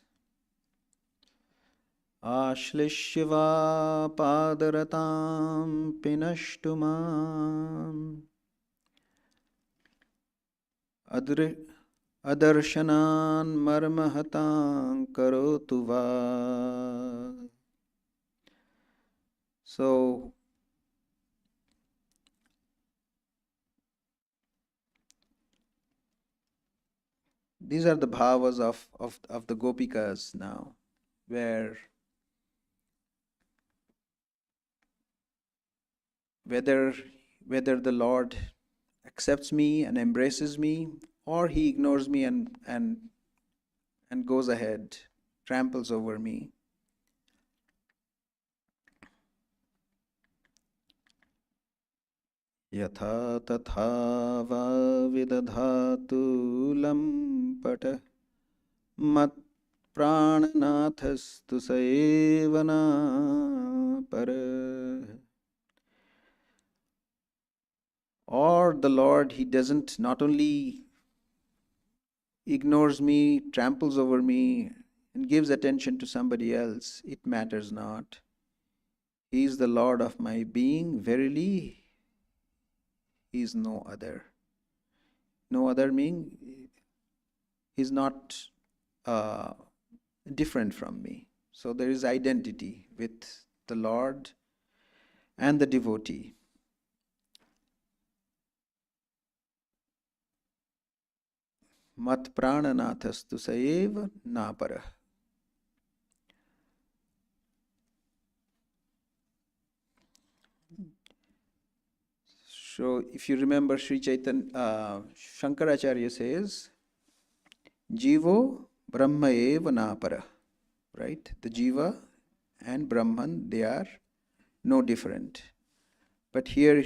Ashlishiva padaratam pinashtumam Adarshanan marmahatan karotu va. So these are the bhavas of the gopikas now, where whether the Lord accepts me and embraces me, or he ignores me and goes ahead, tramples over me. Yatha tatha va vidadhatu lampata mat prananathas tu saevana para. Or the Lord, he doesn't, not only ignores me, tramples over me, and gives attention to somebody else, it matters not. He is the Lord of my being. Verily, he is no other. No other meaning, he is not different from me. So there is identity with the Lord and the devotee. Mat prananathastu saeva napara. So if you remember Sri Chaitanya, Shankaracharya says, Jivo Brahma eva napara. Right? The Jiva and Brahman, they are no different. But here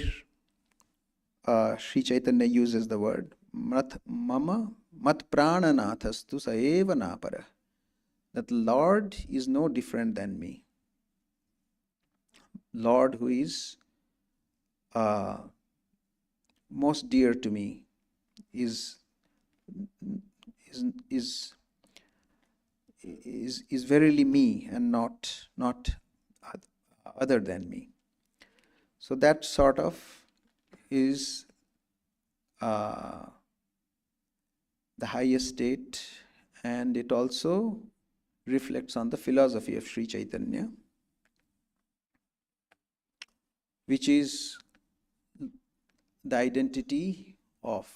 Sri Chaitanya uses the word mat prananathastu saeva napara. That Lord is no different than me. Lord who is most dear to me is verily me and not other than me. So that sort of is the highest state, and it also reflects on the philosophy of Sri Chaitanya, which is the identity of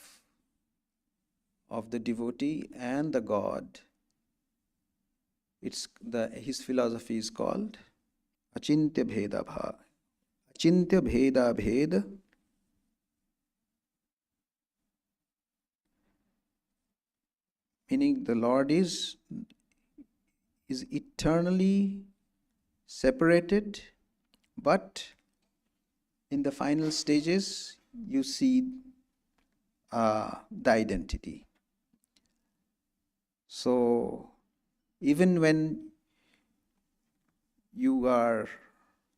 of the devotee and the God. His philosophy is called Achintya Bheda Bha. Achintya Bheda Bhed, meaning the Lord is eternally separated, but in the final stages you see the identity. So even when you are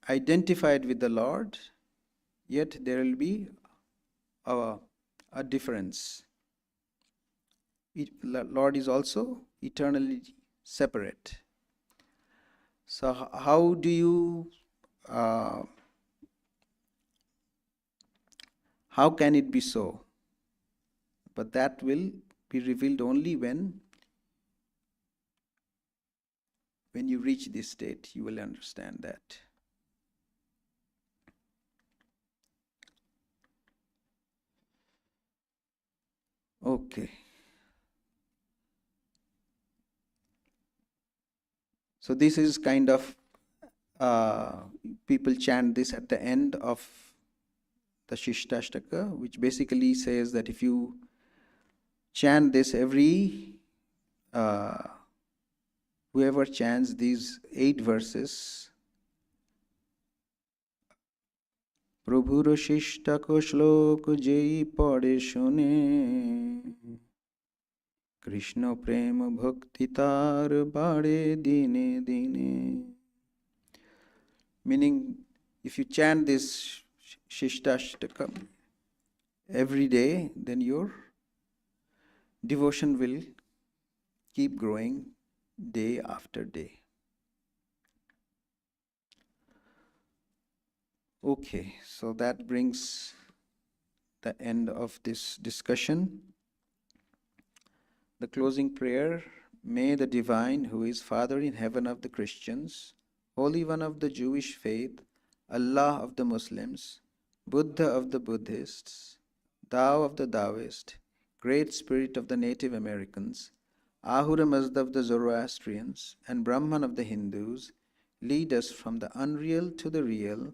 identified with the Lord, yet there will be a difference. Lord is also eternally separate. So how do you, how can it be so? But that will be revealed only when you reach this state, you will understand that. Okay. So this is kind of, people chant this at the end of the Shishtashtaka, which basically says that if you chant this whoever chants these 8 verses, Prabhur Shishtaka Shlok Jai Pade Shune, Krishna Prema Bhakti Tar Bade Dine Dine. Meaning, if you chant this Shishtashtaka every day, then your devotion will keep growing day after day. Okay, so that brings the end of this discussion. The closing prayer: may the Divine, who is Father in heaven of the Christians, Holy One of the Jewish faith, Allah of the Muslims, Buddha of the Buddhists, Tao of the Taoists, Great Spirit of the Native Americans, Ahura Mazda of the Zoroastrians, and Brahman of the Hindus, lead us from the unreal to the real,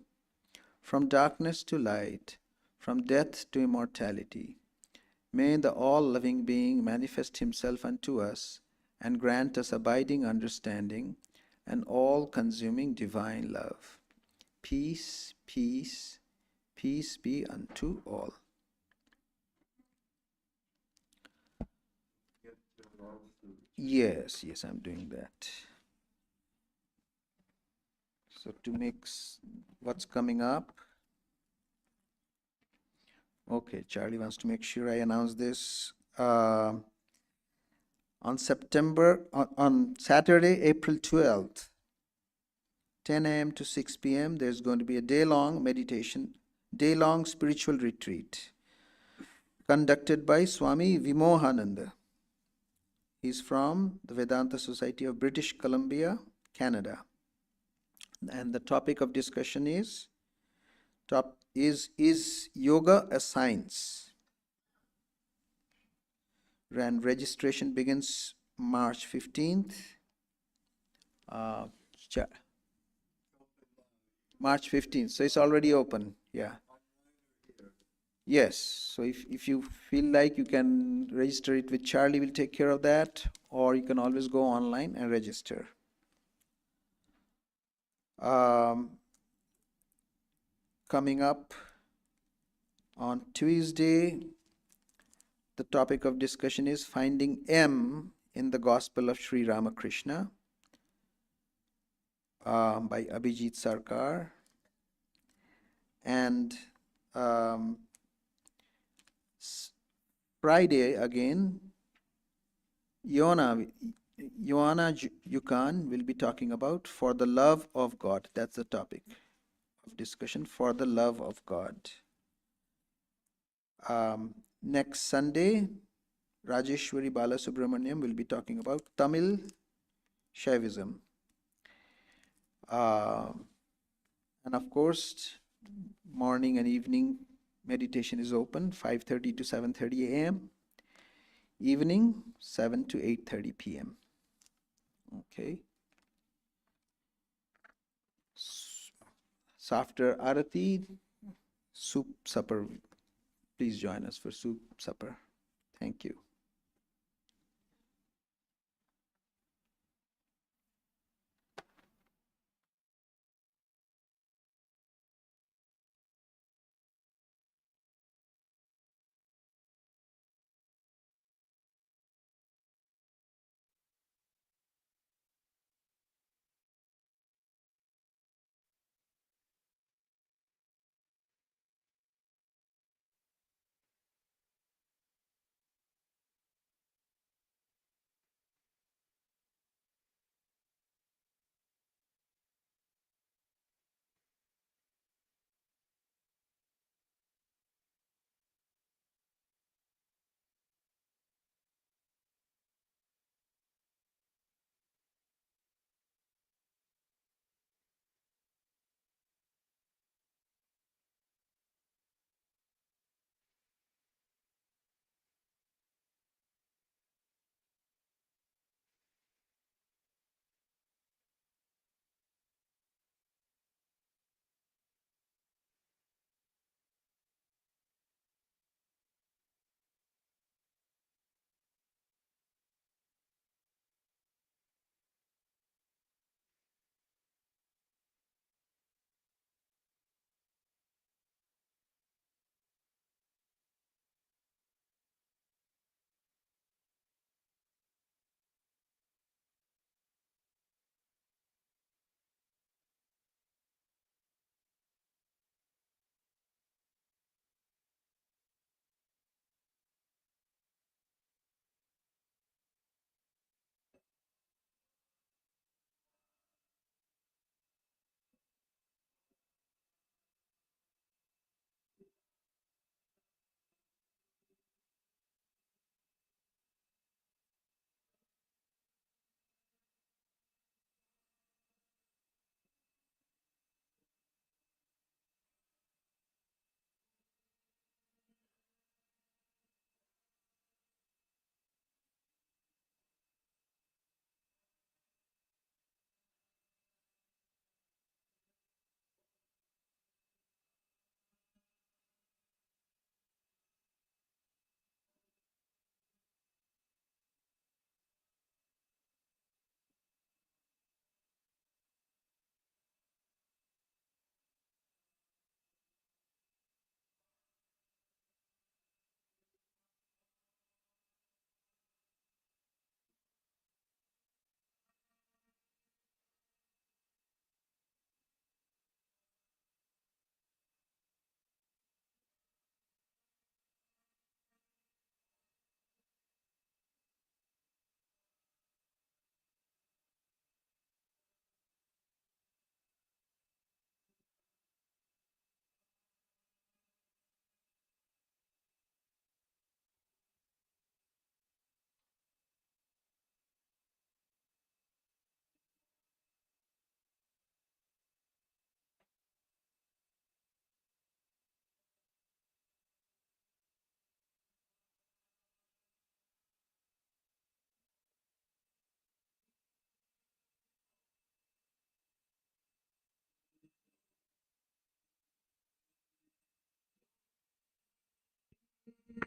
from darkness to light, from death to immortality. May the all-loving being manifest himself unto us and grant us abiding understanding and all-consuming divine love. Peace, peace, peace be unto all. Yes, I'm doing that. So to mix what's coming up. Okay, Charlie wants to make sure I announce this. On Saturday, April 12th, 10 a.m. to 6 p.m., there's going to be a day-long meditation, day-long spiritual retreat conducted by Swami Vimohananda. He's from the Vedanta Society of British Columbia, Canada. And the topic of discussion is yoga a science? And registration begins March 15th. March 15th. So it's already open. Yeah. Yes. So if you feel like you can register it with Charlie, will take care of that. Or you can always go online and register. Coming up on Tuesday, the topic of discussion is finding M in the Gospel of Sri Ramakrishna by Abhijit Sarcar. And Friday again, Joanna Yukan will be talking about For the Love of God. That's the topic of discussion, For the Love of God. Next Sunday, Rajeshwari Balasubramaniam will be talking about Tamil Shaivism. And of course, morning and evening meditation is open, 5:30 to 7:30 a.m. evening, 7 to 8:30 p.m. Okay. So after Arati, soup supper. Please join us for soup supper. Thank you.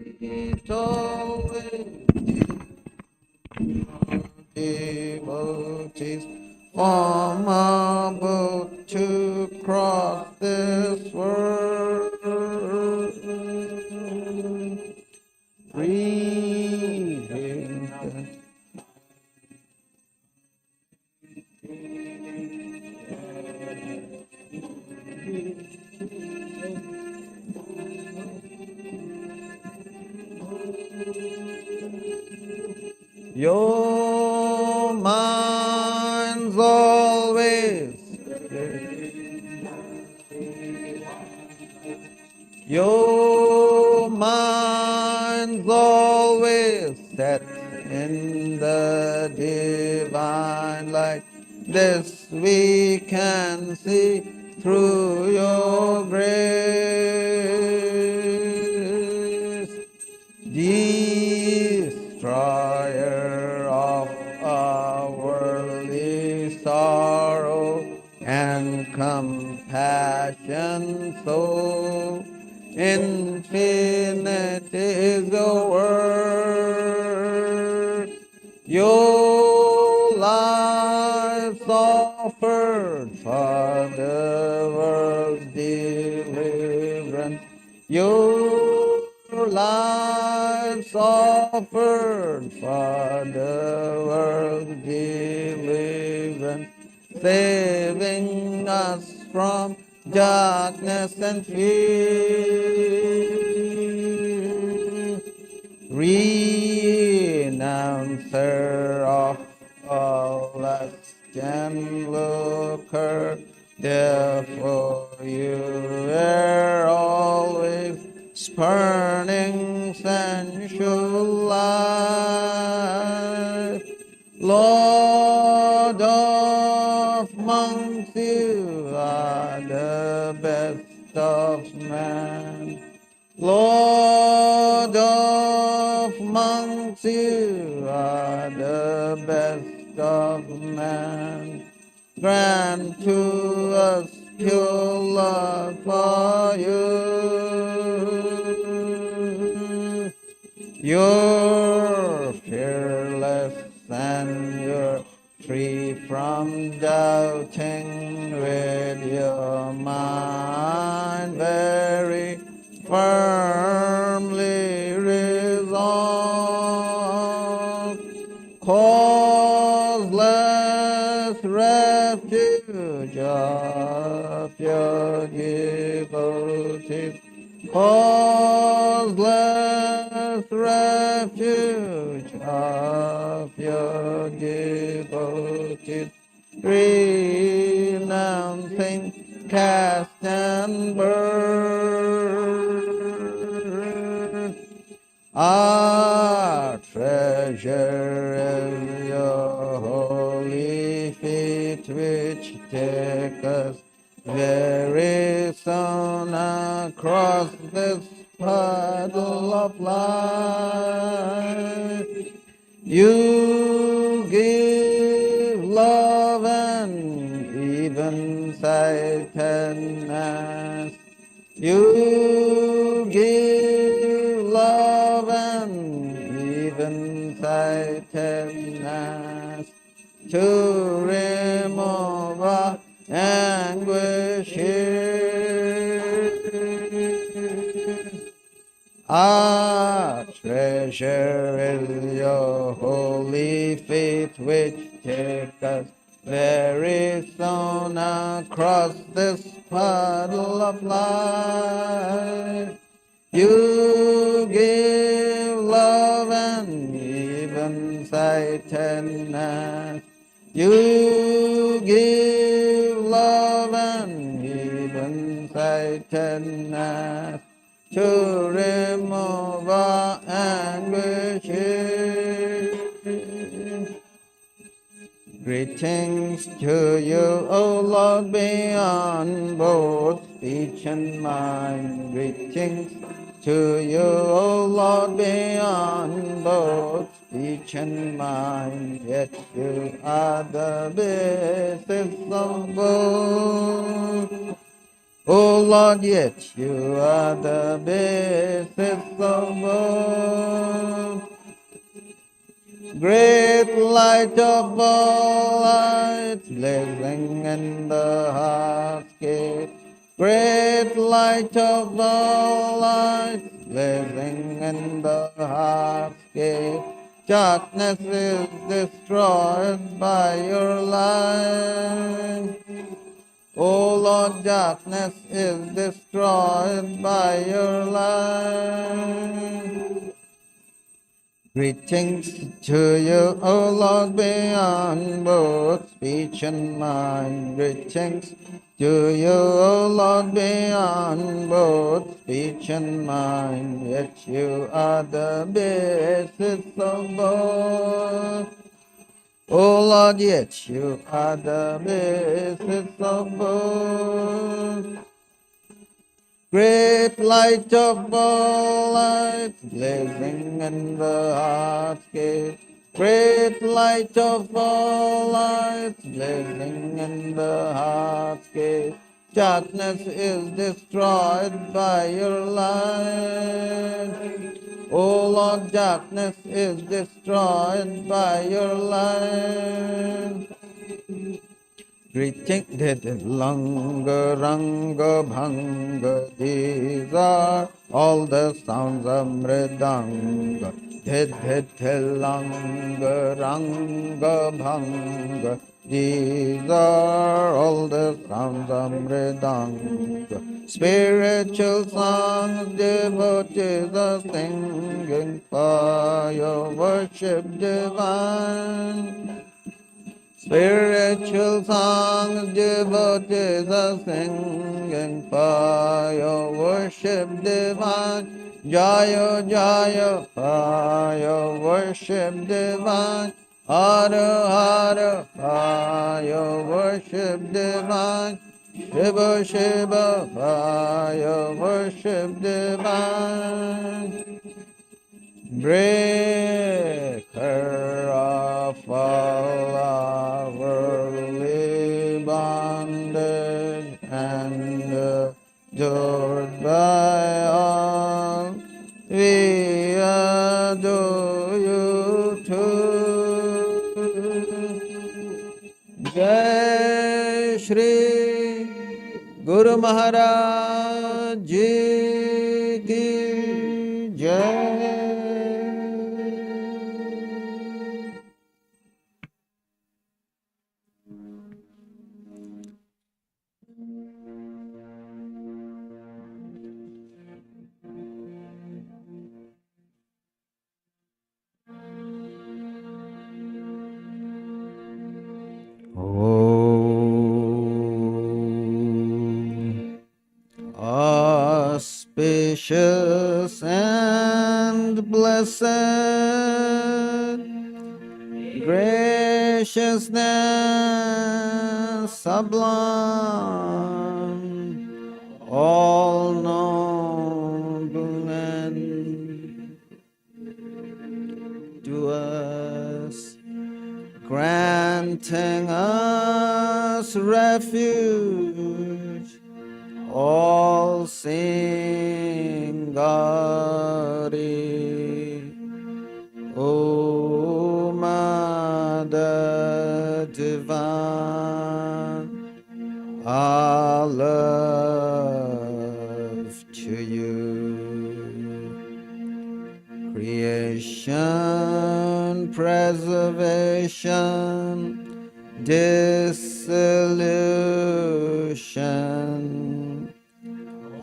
It's always devotees from above to cross this world, reading the your mind's always, your mind's always set in the divine light. This we can see through your grace. Destruction and compassion so infinite is the work. Your life offered for the world's deliverance. Your life offered for the world's deliverance, saving us from darkness and fear. Renouncer of all lust and lucre, therefore you were always spurning sensual life. Lord of monks, you are the best of men. Lord of monks, you are the best of men. Grant to us pure love for you. You're fearless and you're free from doubting, with your mind very firmly resolved. Causeless refuge of your devotees, causeless refuge of your devotees, renouncing caste and birth. Our treasure is your holy feet, which take us very soon across this puddle of life. You give love and even sightedness. You give love and even sightedness to remove our anguishes. Our treasure is your holy faith, which take us very soon across this puddle of life. You give love and even sightedness. You give love and even sightedness to remove our anguishes. Greetings to you, O Lord, beyond both speech and mind. Greetings to you, O Lord, beyond both speech and mind. Yet you are the basis of both. O Lord, yet you are the basis of both. Great light of all lights, blazing in the heart's gate. Great light of all lights, blazing in the heart's gate. Darkness is destroyed by your light. O Lord, darkness is destroyed by your light. Greetings to you, O Lord, beyond both speech and mind. Greetings to you, O Lord, beyond both speech and mind. Yet you are the basis of both. O Lord, yet you are the basis of both. Great light of all lights, blazing in the heart's gate. Great light of all lights, blazing in the heart's gate. Darkness is destroyed by your light. O Lord, darkness is destroyed by your light. Greeting did langa ranga bhanga. These are all the sounds of mridanga. Did langa ranga bhanga. These are all the sounds of mridanga. Spiritual songs, devotees are singing for your worship divine. Spiritual songs, devotees are singing for your worship divine. Jaya, Jaya, for your worship divine. Hara, Hara, for your worship divine. Shiva, Shiva, for your worship divine. Breaker of all our worldly bondage and adored by all, we adore you too. Jai Shri Guru Maharaj Ji Ki Jai. Auspicious and blessed, graciousness sublime, all noble and to us, granting us refuge, all seeing God, O Mother Divine, our love to you. Creation, preservation, dissolution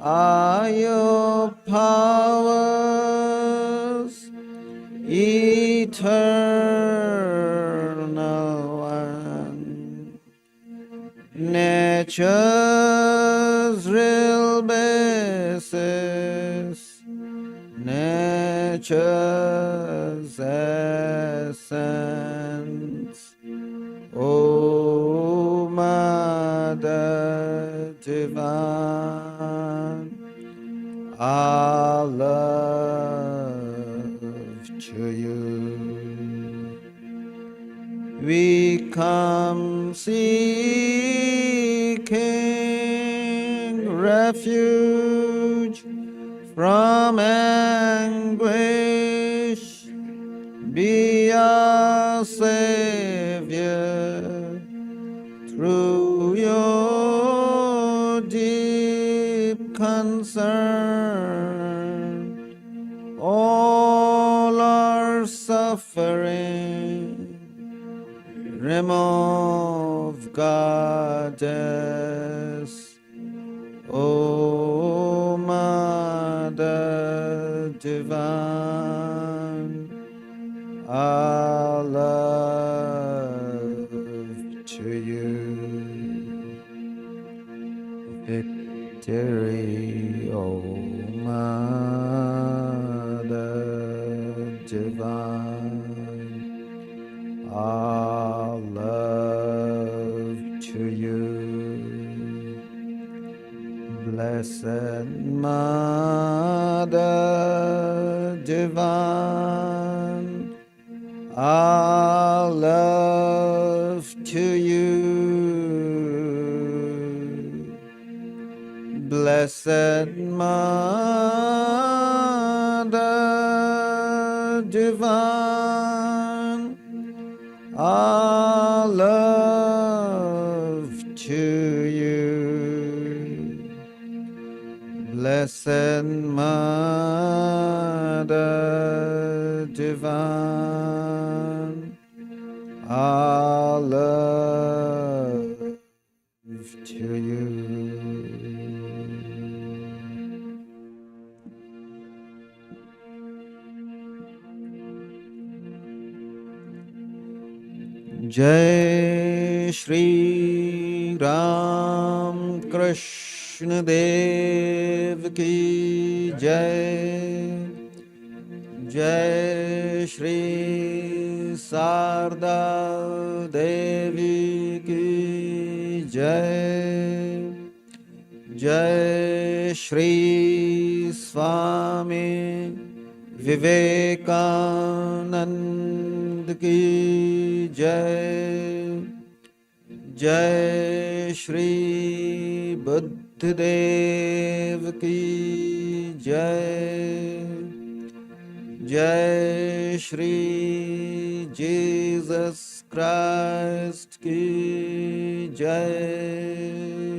are your powers, eternal one. Nature's real basis, nature's essence, O Mother Divine, our love to you. We come seeking refuge from anguish. Be our Savior through your deep concern. All our suffering remove, Goddess, O Mother Divine, our love to you. Victory, O Mother Divine, our love to you. Blessed Mother Divine, Our love to you, Blessed Mother Divine. Our love to you, Blessed Mother Divine. Our love to you. Jai Shri Ram Krishna Dev Ki Jai. Jai Shri Sarda Devi Ki Jai. Jai Shri Swami Vivekanand Ki Jai. Jai Shri Buddhadev Ki Jai. Jai Shri Jesus Christ Ki Jai.